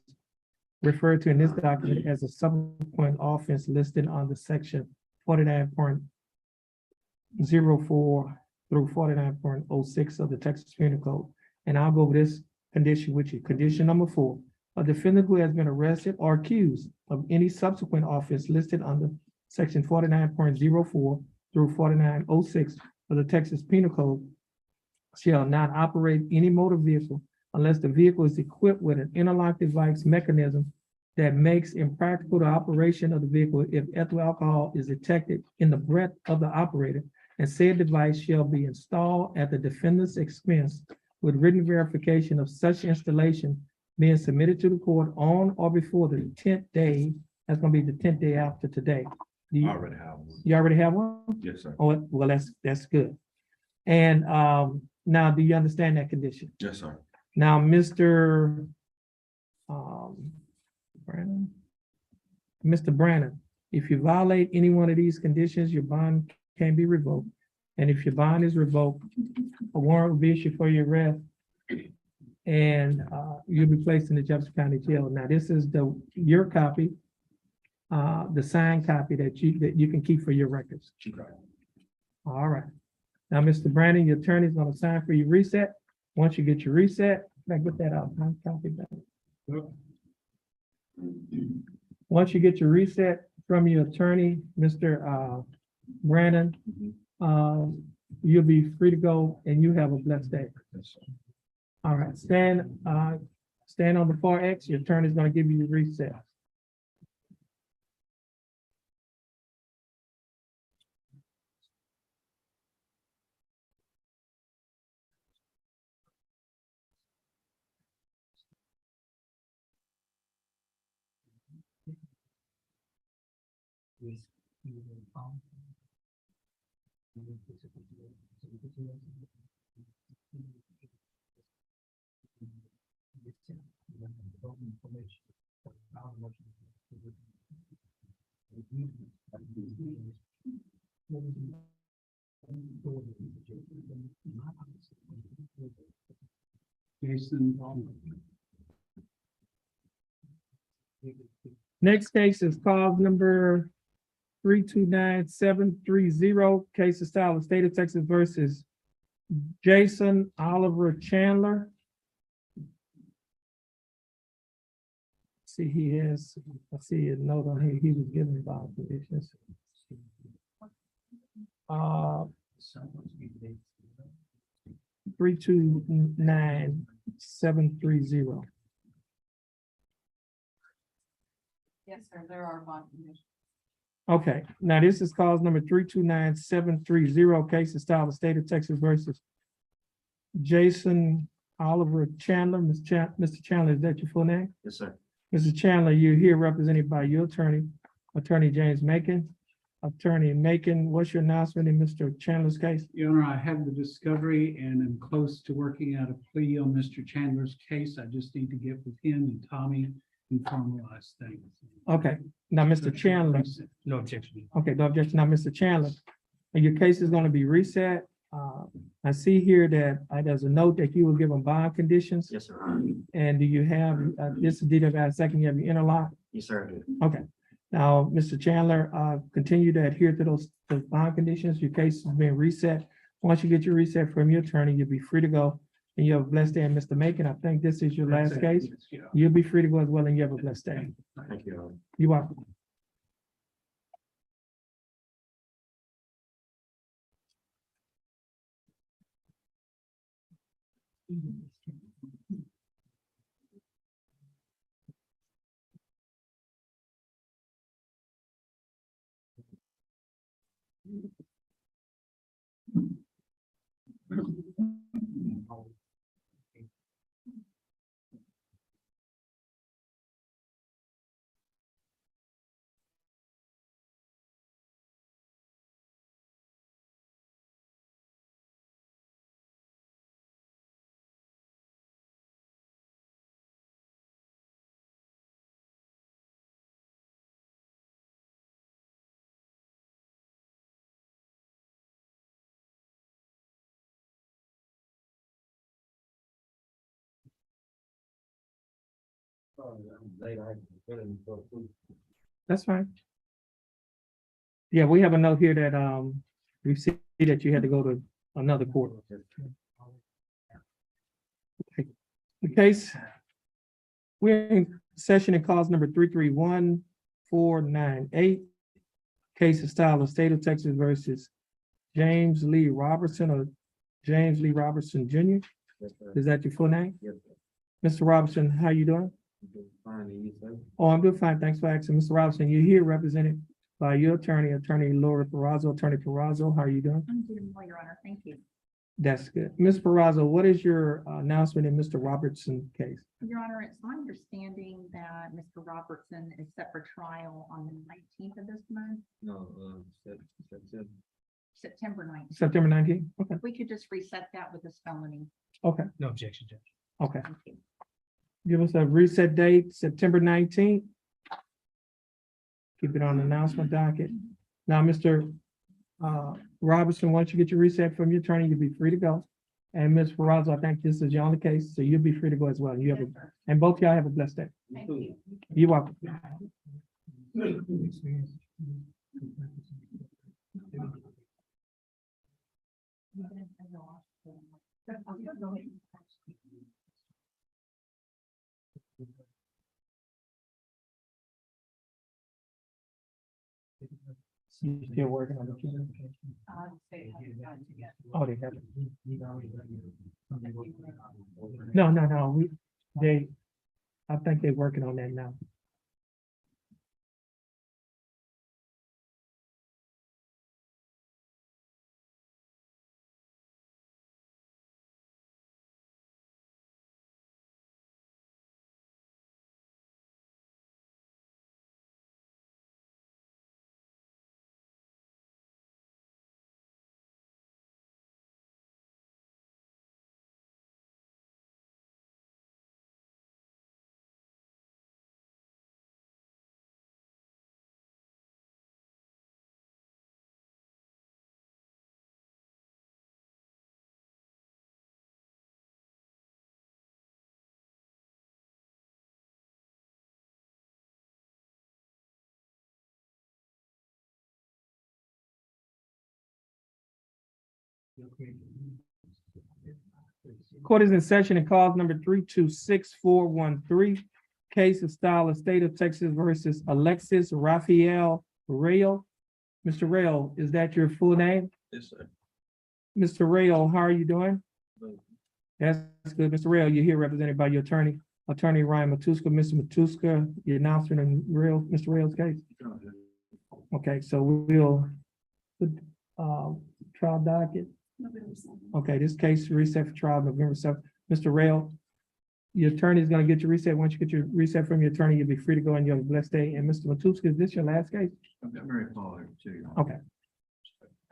referred to in this document as a subsequent offense listed under section 49.04 through 49.06 of the Texas Penal Code. And I'll go over this condition with you. Condition number 4, a defendant who has been arrested or accused of any subsequent offense listed under section 49.04 through 49.06 of the Texas Penal Code shall not operate any motor vehicle unless the vehicle is equipped with an interlock device mechanism that makes impractical the operation of the vehicle if ethyl alcohol is detected in the breath of the operator, and said device shall be installed at the defendant's expense with written verification of such installation being submitted to the court on or before the 10th day. That's gonna be the 10th day after today. Do you I already have one. you already have one? Yes, sir. Oh, well, that's good. And now, do you understand that condition? Yes, sir. Now, Mr. Brandon, Mr. Brandon, if you violate any one of these conditions, your bond can be revoked. And if your bond is revoked, a warrant will be issued for your arrest, and you'll be placed in the Jefferson County Jail. Now, this is your copy, the signed copy that you can keep for your records. Okay. All right. Now, Mr. Brandon, your attorney is going to sign for your reset. Once you get your reset, can I get that out? Copy back. Once you get your reset from your attorney, Mr. Brandon, you'll be free to go and you have a blessed day. Yes, sir. All right, stand on the far X. Your attorney is going to give you your reset. Jason. Next case is cause number 329-730. Case of style of State of Texas versus Jason Oliver Chandler. See, I see a note on here, he was given bond conditions. 329-730. Yes, sir, there are bond conditions. Okay, now this is cause number 329-730, case of style of state of Texas versus Jason Oliver Chandler. Mr. Chandler, is that your full name? Yes, sir. Mr. Chandler, you're here represented by your attorney, Attorney James Macon. Attorney Macon, what's your announcement in Mr. Chandler's case? Your Honor, I have the discovery and I'm close to working out a plea on Mr. Chandler's case. I just need to get with him and Tommy and formalize things. Okay, now, Mr. Chandler, No objection. okay, no objection. Now, Mr. Chandler, and your case is gonna be reset. I see here that there's a note that you will give them bond conditions. Yes, sir. And do you have, this is detailed about a second, you have your interlock? Yes, sir. Okay. Now, Mr. Chandler, continue to adhere to those bond conditions. Your case is being reset. Once you get your reset from your attorney, you'll be free to go. And you have a blessed day. And Mr. Macon, I think this is your last case. Yeah. You'll be free to go as well, and you have a blessed day. Thank you. You're welcome. That's fine. Yeah, we have a note here that, we see that you had to go to another court. Okay. The case, we're in session in cause number 331-498. Case of style of state of Texas versus James Lee Robertson or James Lee Robertson Jr. Is that your full name? Yes, Mr. Robertson, how you doing? fine, Oh, I'm doing fine. Thanks for asking. Mr. Robertson, you're here represented by your attorney, Attorney Laura Perrazzo. Attorney Perrazzo, how are you doing? I'm doing well, Your Honor. Thank you. That's good. Ms. Perrazzo, what is your announcement in Mr. Robertson case? Your Honor, it's my understanding that Mr. Robertson is set for trial on the 19th of this month, No, September 19th. September 19th? Okay, If we could just reset that with this felony. okay, No objection, Judge. okay. Thank you. Give us a reset date, September 19th. Keep it on the announcement docket. Now, Mr. Robertson, once you get your reset from your attorney, you'll be free to go. And Ms. Perrazzo, I think this is your only case, so you'll be free to go as well. You have Yes, a, sir. and both y'all have a blessed day. Thank you. You're welcome. You still working on the key? Oh, they have it. No, I think they're working on that now. Court is in session and cause number 326-413. Case of style of state of Texas versus Alexis Raphael Rayo. Mr. Rayo, is that your full name? Yes, sir. Mr. Rayo, how are you doing? That's good. Mr. Rayo, you're here represented by your attorney, Attorney Ryan Matuska. Mr. Matuska, your announcement in Mr. Rayo's case. Okay, so we'll put, trial docket. Okay, this case reset for trial November 7th. Mr. Rail, your attorney is gonna get your reset. Once you get your reset from your attorney, you'll be free to go and you have a blessed day. And Mr. Matuska, is this your last case? I've got Mary Paul here too. Okay.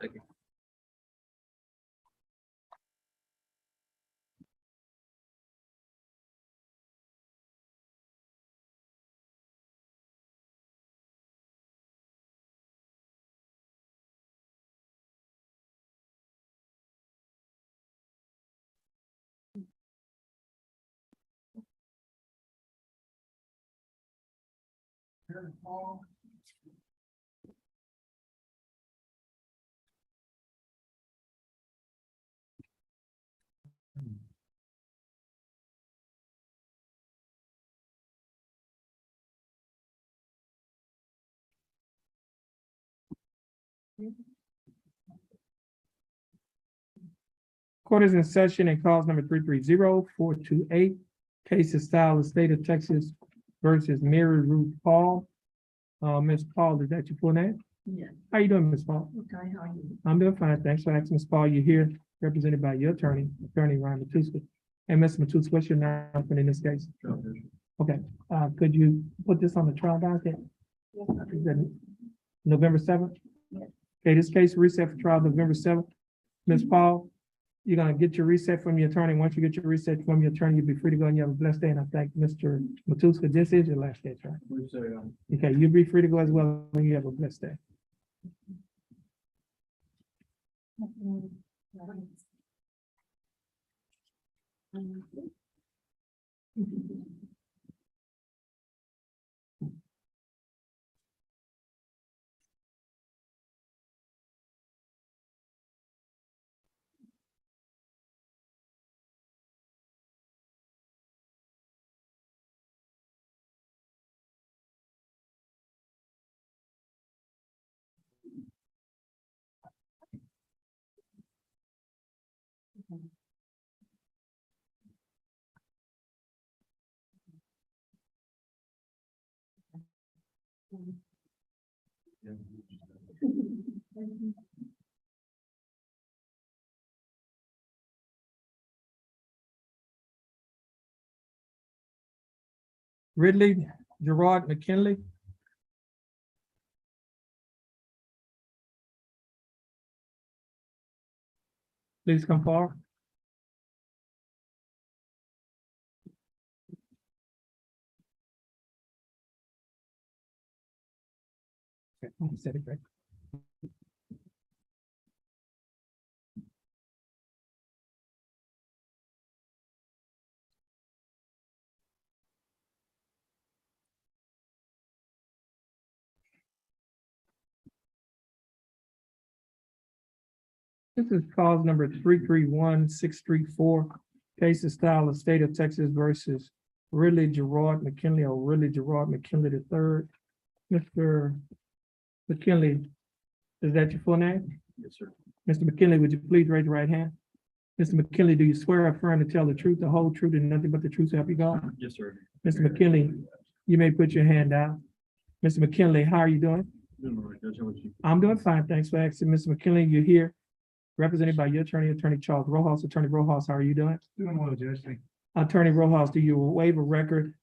Thank you. Court is in session and calls number 330-428. Case is style of state of Texas versus Mary Ruth Paul. Ms. Paul, is that your full name? Yeah. How you doing, Ms. Paul? Okay, how are you? I'm doing fine. Thanks for asking, Ms. Paul. You're here represented by your attorney, Attorney Ryan Matuska. And Ms. Matuska, what's your announcement in this case? Okay, could you put this on the trial docket? Is that November 7th? Yes. Okay, this case reset for trial November 7th. Ms. Paul, you're gonna get your reset from your attorney. Once you get your reset from your attorney, you'll be free to go and you have a blessed day. And I thank Mr. Matuska. This is your last case, right? Okay, you'll be free to go as well and you have a blessed day. Ridley Gerard McKinley. Please come forward. Okay, you said it right. This is cause number 331-634. Case of style of state of Texas versus Ridley Gerard McKinley or Ridley Gerard McKinley III. Mr. McKinley, is that your full name? Yes, sir. Mr. McKinley, would you please raise your right hand? Mr. McKinley, do you swear or affirm to tell the truth, the whole truth, and nothing but the truth, so help you God? Yes, sir. Mr. McKinley, you may put your hand down. Mr. McKinley, how are you doing? Doing all right, Judge. How about you? I'm doing fine. Thanks for asking. Mr. McKinley, you're here represented by your attorney, Attorney Charles Rojas. Attorney Rojas, how are you doing? Doing well, Judge. Thank Attorney Rojas, do you waive a record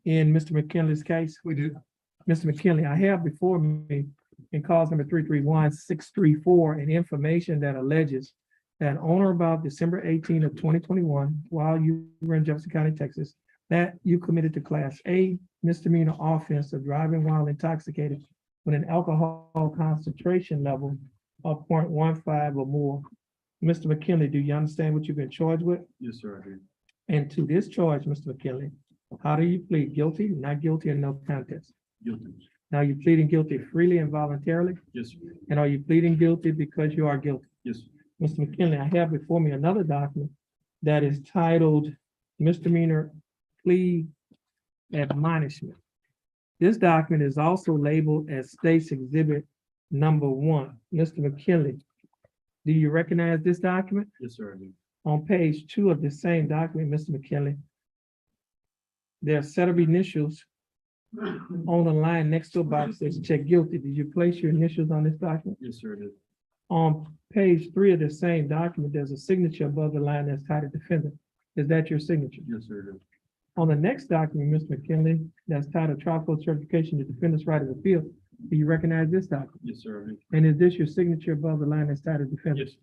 in Mr. McKinley's case? We do. Mr. McKinley, I have before me in cause number 331-634 an information that alleges that on or about December 18 of 2021, while you were in Jefferson County, Texas, that you committed to Class A misdemeanor offense of driving while intoxicated with an alcohol concentration level of 0.15 or more. Mr. McKinley, do you understand what you've been charged with? Yes, sir, I do. And to this charge, Mr. McKinley, how do you plead? Guilty, not guilty, or no contest? Guilty. Now, you pleading guilty freely and voluntarily? Yes, sir. And are you pleading guilty because you are guilty? Yes, sir. Mr. McKinley, I have before me another document that is titled misdemeanor plea admonishment. This document is also labeled as State's Exhibit Number 1. Mr. McKinley, do you recognize this document? Yes, sir, I do. On page 2 of the same document, Mr. McKinley, there are a set of initials On the line next to a box says check guilty. Did you place your initials on this document? Yes, sir, I did. On page 3 of the same document, there's a signature above the line that's titled defendant. Is that your signature? Yes, sir, I did. On the next document, Mr. McKinley, that's titled trial court certification to defendant's right of appeal. Do you recognize this document? Yes, sir, I did. And is this your signature above the line that's titled defendant? Yes,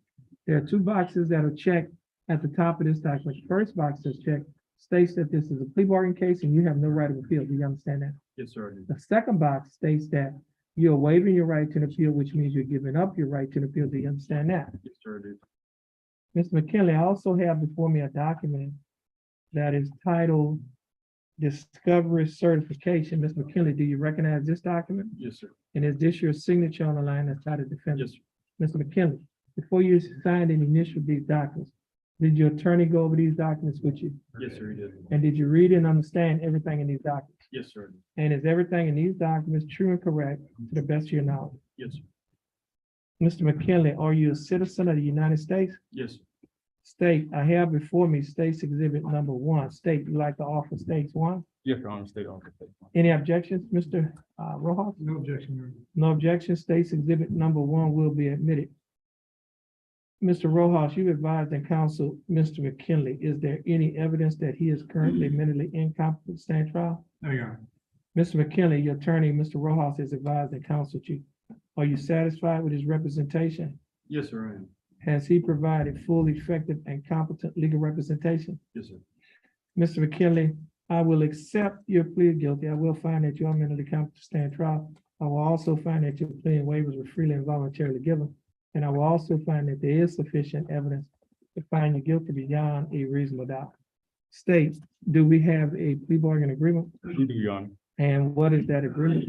There are 2 boxes that are checked at the top of this document. The first box that's checked states that this is a plea bargain case and you have no right of appeal. Do you understand that? yes, sir, I did. The second box states that you're waiving your right to an appeal, which means you're giving up your right to an appeal. Do you understand that? Yes, sir, I did. Mr. McKinley, I also have before me a document that is titled Discovery Certification. Mr. McKinley, do you recognize this document? Yes, sir. And is this your signature on the line that's titled defendant? Yes, sir. Mr. McKinley, before you signed and initialed these documents, did your attorney go over these documents with you? Yes, sir, he did. And did you read and understand everything in these documents? Yes, sir, I did. And is everything in these documents true and correct to the best of your knowledge? Yes, sir. Mr. McKinley, are you a citizen of the United States? Yes, sir. State, I have before me State's Exhibit number 1. State, you like to offer States 1? Yes, Your Honor, state officer. Any objections, Mr. Rojas? No objection, Your Honor. No objection. State's Exhibit number 1 will be admitted. Mr. Rojas, you advised and counseled Mr. McKinley. Is there any evidence that he is currently mentally incompetent to stand trial? No, Your Honor. Mr. McKinley, your attorney, Mr. Rojas, has advised and counseled you. Are you satisfied with his representation? Yes, sir, I am. Has he provided full, effective, and competent legal representation? Yes, sir. Mr. McKinley, I will accept your plea of guilty. I will find that you are mentally competent to stand trial. I will also find that your plea and waivers were freely and voluntarily given. And I will also find that there is sufficient evidence to find you guilty beyond a reasonable doubt. State, do we have a plea bargain agreement? We do, Your Honor. And what is that agreement?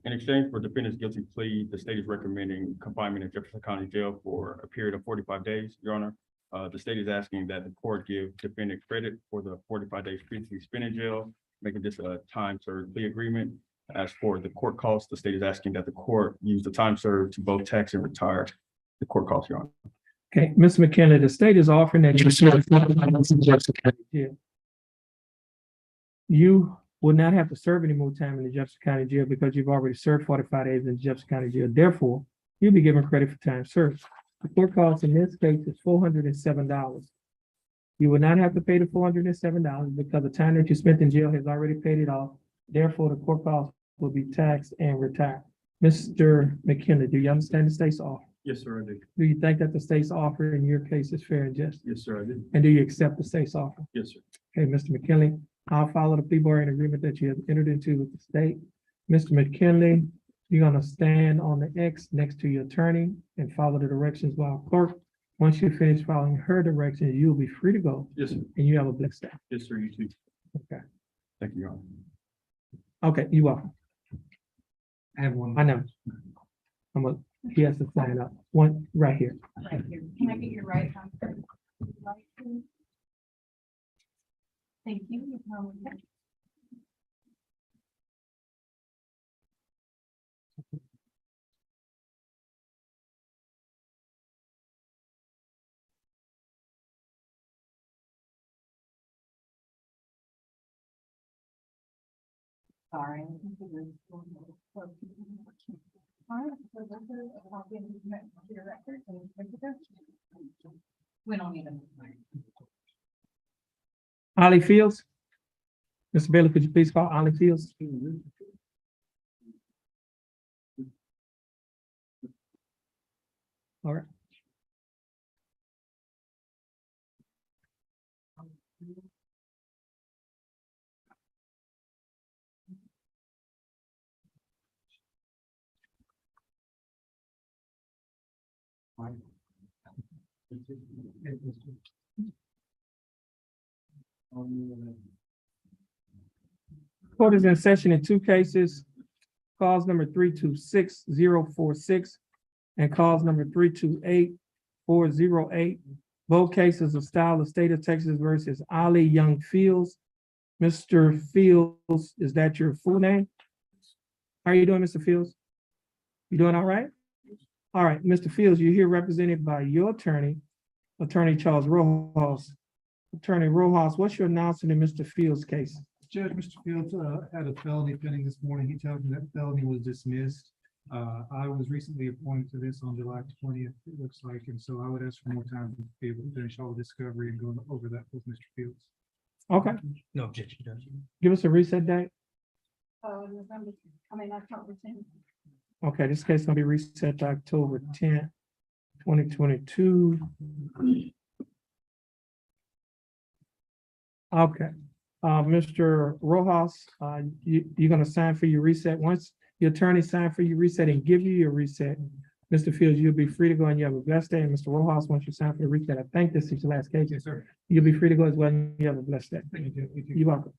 In exchange for defendant's guilty plea, the state is recommending confinement in Jefferson County Jail for a period of 45 days, Your Honor. The state is asking that the court give defendant credit for the 45 days previously spent in jail, making this a time served plea agreement. As for the court costs, the state is asking that the court use the time served to both tax and retire the court costs, Your Honor. Okay, Mr. McKinley, the state is offering that you serve 45 days in Jefferson County Jail. You will not have to serve any more time in the Jefferson County Jail because you've already served 45 days in Jefferson County Jail. Therefore, you'll be given credit for time served. The court cost in this case is $407. You will not have to pay the $407 because the time that you spent in jail has already paid it off. Therefore, the court cost will be taxed and retired. Mr. McKinley, do you understand the state's offer? Yes, sir, I do. Do you think that the state's offer in your case is fair and just? Yes, sir, I do. And do you accept the state's offer? Yes, sir. Okay, Mr. McKinley, I'll follow the plea bargain agreement that you have entered into with the state. Mr. McKinley, you're gonna stand on the X next to your attorney and follow the directions while clerk. Once you finish following her directions, you'll be free to go Yes, sir. and you have a blessed day. Yes, sir, you too. Okay. Thank you, Your Honor. Okay, you welcome. I have one. I know. He has to sign up. One right here. Right here. Can I get your right hand? Right, please? Thank you. Sorry. We don't need them. Ollie Fields. Mr. Bailey, could you please call Ollie Fields? All right. Court is in session in 2 cases. Cause number 326-046 and cause number 328-408. Both cases of style of state of Texas versus Ali Young Fields. Mr. Fields, is that your full name? How are you doing, Mr. Fields? You doing all right? All right, Mr. Fields, you're here represented by your attorney, Attorney Charles Rojas. Attorney Rojas, what's your announcement in Mr. Fields' case? Judge, Mr. Fields, had a felony pending this morning. He told me that felony was dismissed. I was recently appointed to this on July 20th, it looks like, and so I would ask for more time to be able to finish all the discovery and go over that with Mr. Fields. Okay, No objection, Judge. give us a reset date. November, October 10th. Okay, this case gonna be reset to October 10th, 2022. Okay, Mr. Rojas, you're gonna sign for your reset. Once your attorney sign for your reset and give you your reset, Mr. Fields, you'll be free to go and you have a blessed day. And Mr. Rojas, once you sign for the reset, I think this is your last case. Yes, sir. You'll be free to go as well. And you have a blessed day. Thank you. You're welcome.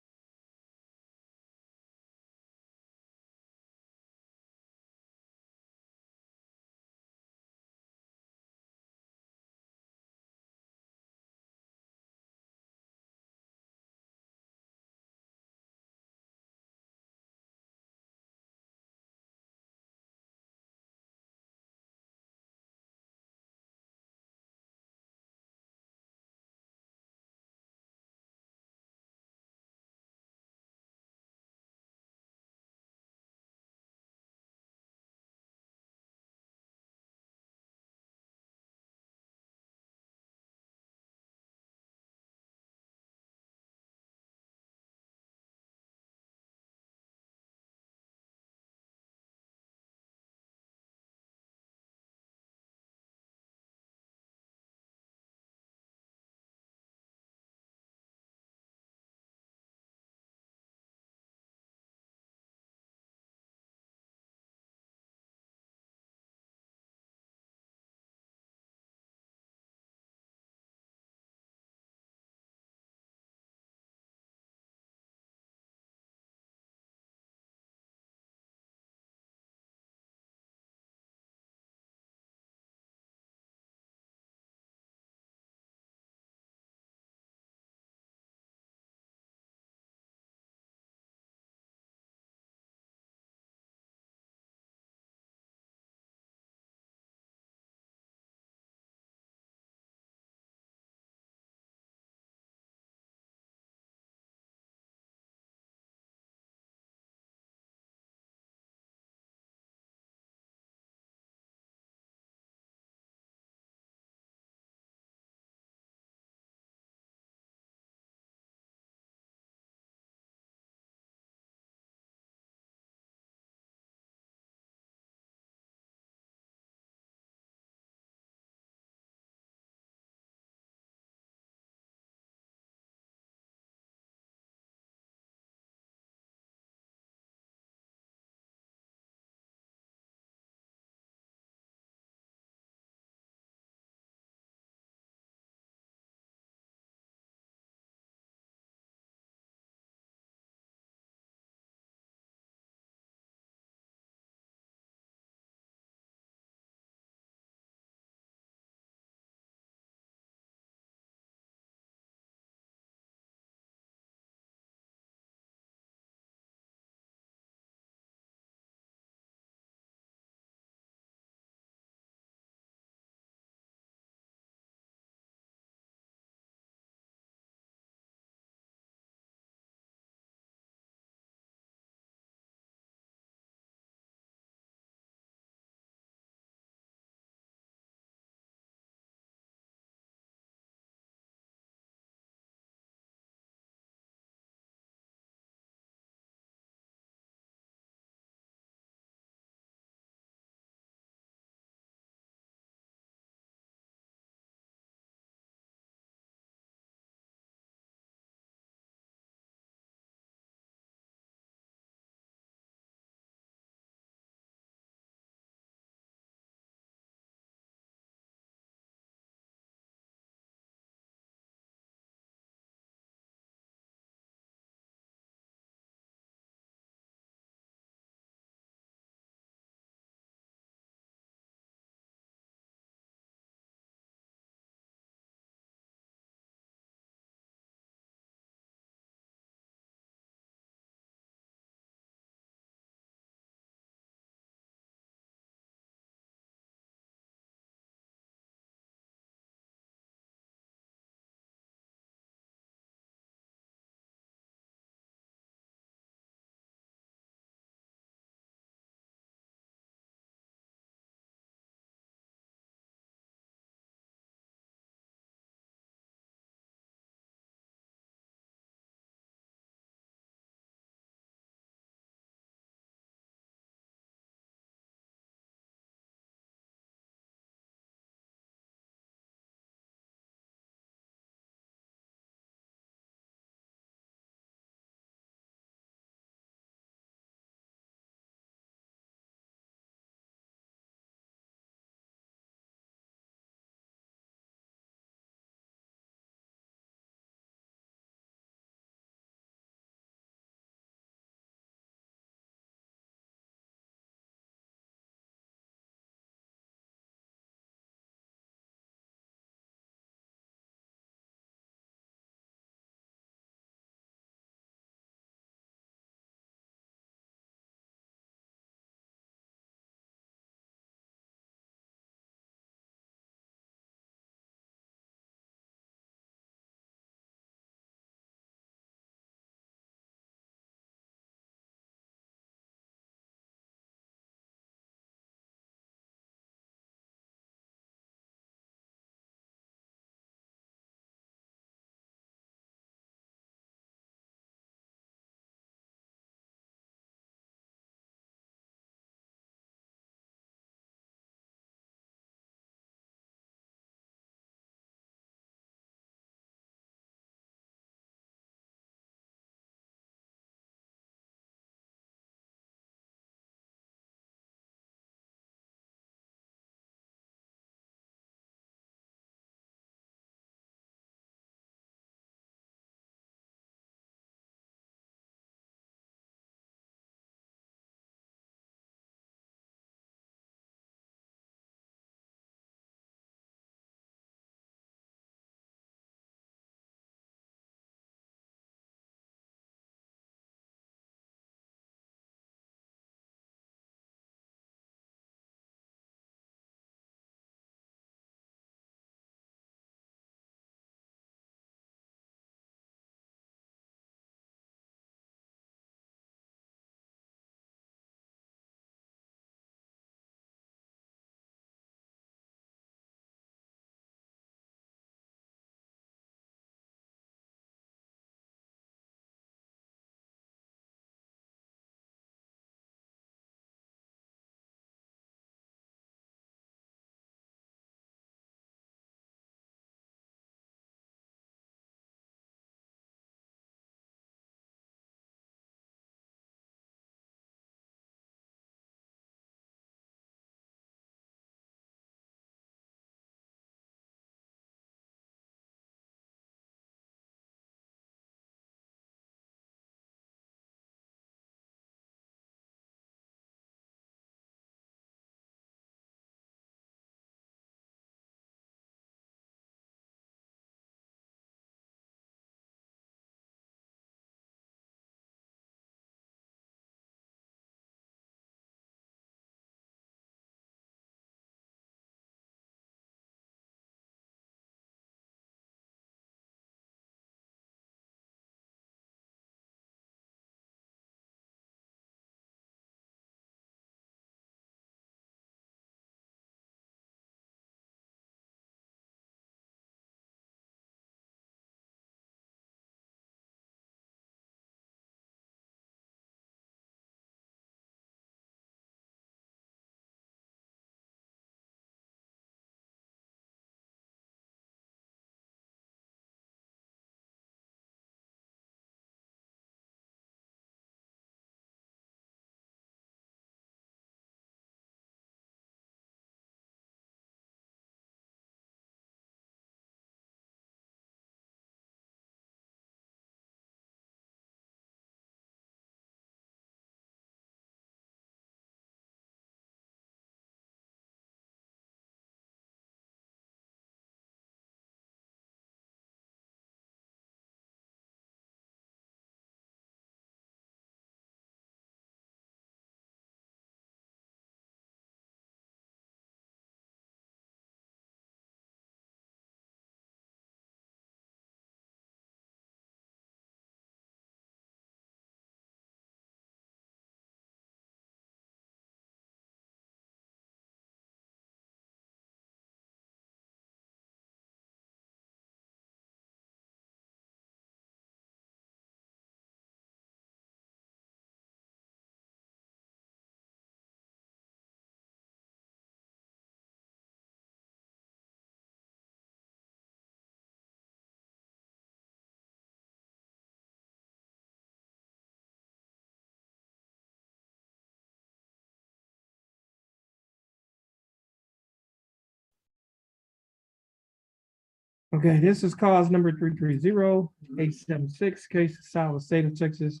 Okay, this is cause number 330-876, case of South State of Texas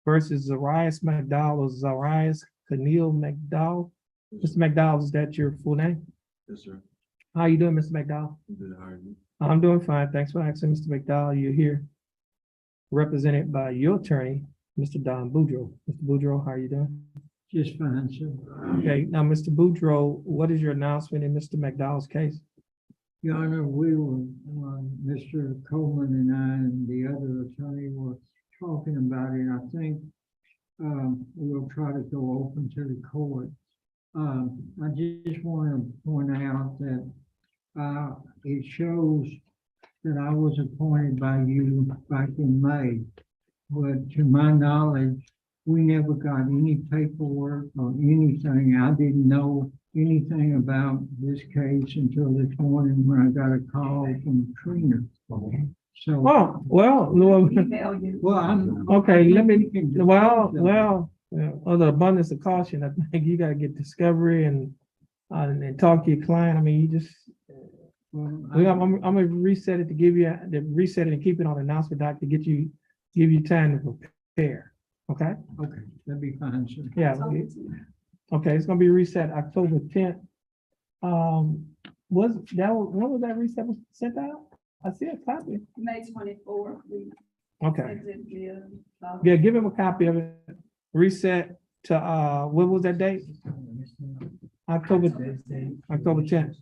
versus Zarias McDowell or Zarias Keneal McDowell. Mr. McDowell, is that your full name? Yes, sir. How you doing, Mr. McDowell? Good, how are you? I'm doing fine. Thanks for asking, Mr. McDowell. You're here represented by your attorney, Mr. Don Boudreaux. Mr. Boudreaux, how are you doing? Just fine, sir. Okay, now, Mr. Boudreaux, what is your announcement in Mr. McDowell's case? Your Honor, we were, Mr. Coleman and I and the other attorney were talking about it. I think we'll try to go open to the court. I just want to point out that it shows that I was appointed by you back in May. But to my knowledge, we never got any paperwork or anything. I didn't know anything about this case until this morning when I got a call from Trina. So, well, I'm. Okay, let me, on the abundance of caution, I think you gotta get discovery and talk to your client. I mean, you just, I'm gonna reset it to give you, reset it and keep it on the announcement doc to give you time to prepare, okay? Okay, that'd be fine, sir. Yeah. Okay, it's gonna be reset October 10th. When was that reset was sent out? I see a copy. May 24th. Okay. Yeah, give him a copy of it. Reset to, what was that date? October 10th,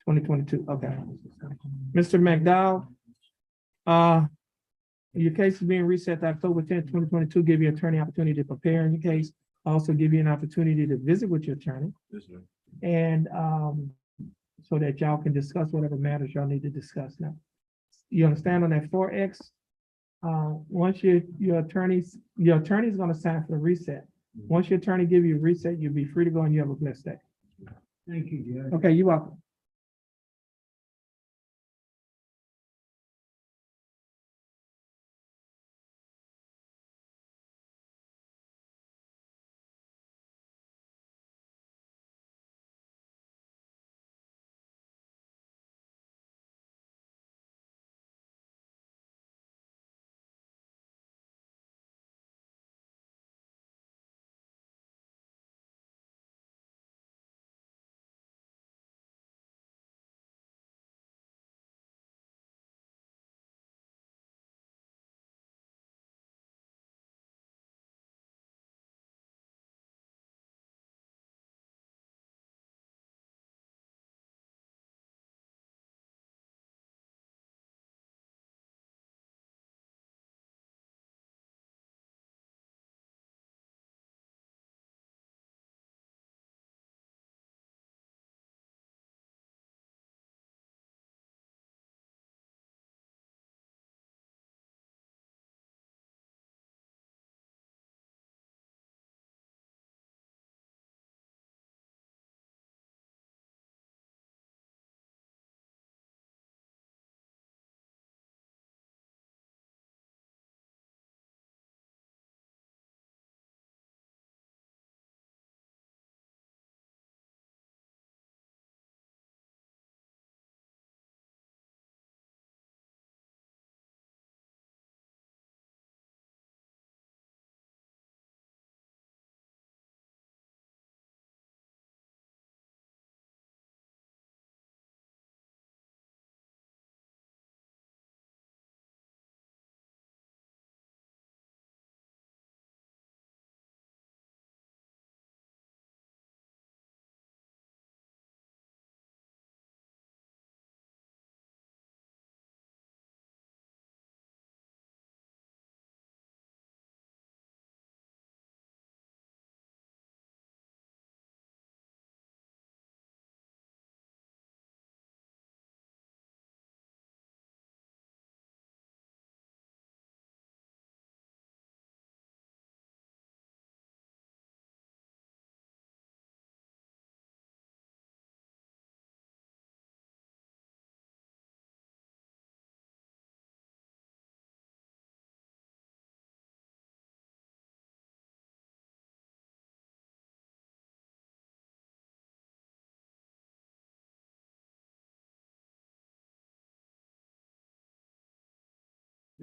2022. Okay. Mr. McDowell, your case is being reset to October 10th, 2022. Give your attorney opportunity to prepare in your case. Also give you an opportunity to visit with your attorney. Yes, sir. And so that y'all can discuss whatever matters y'all need to discuss now. You understand on that 4X? Once your attorney's gonna sign for the reset. Once your attorney give you a reset, you'll be free to go and you have a blessed day. Thank you, Judge. Okay, you're welcome.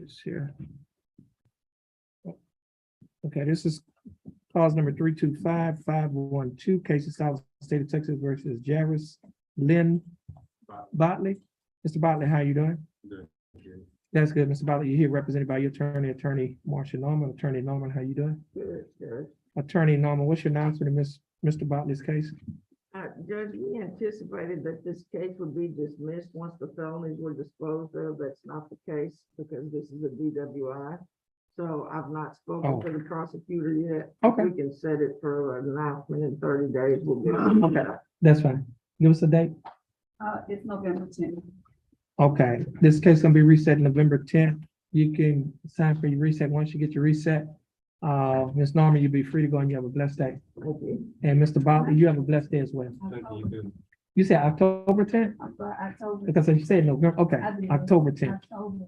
This here. Okay, this is cause number 325-512, case of South State of Texas versus Jarvis Lynn Botley. Mr. Botley, how you doing? Good. That's good, Mr. Botley. You're here represented by your attorney, Attorney Marcia Norman. Attorney Norman, how you doing? Good, good. Attorney Norman, what's your announcement in Mr. Botley's case? Judge, we anticipated that this case would be dismissed once the felonies were disposed of. That's not the case because this is a DWI. So I've not spoken Oh. to the prosecutor yet. Okay. We can set it for an announcement in 30 days. We'll get it. Okay, that's fine. Give us a date. It's November 10th. Okay, this case gonna be reset November 10th. You can sign for your reset. Once you get your reset, Ms. Norman, you'll be free to go and you have a blessed day. Thank you. And Mr. Botley, you have a blessed day as well. You said October 10th? October. Because you said November, okay, I did. October 10th. October.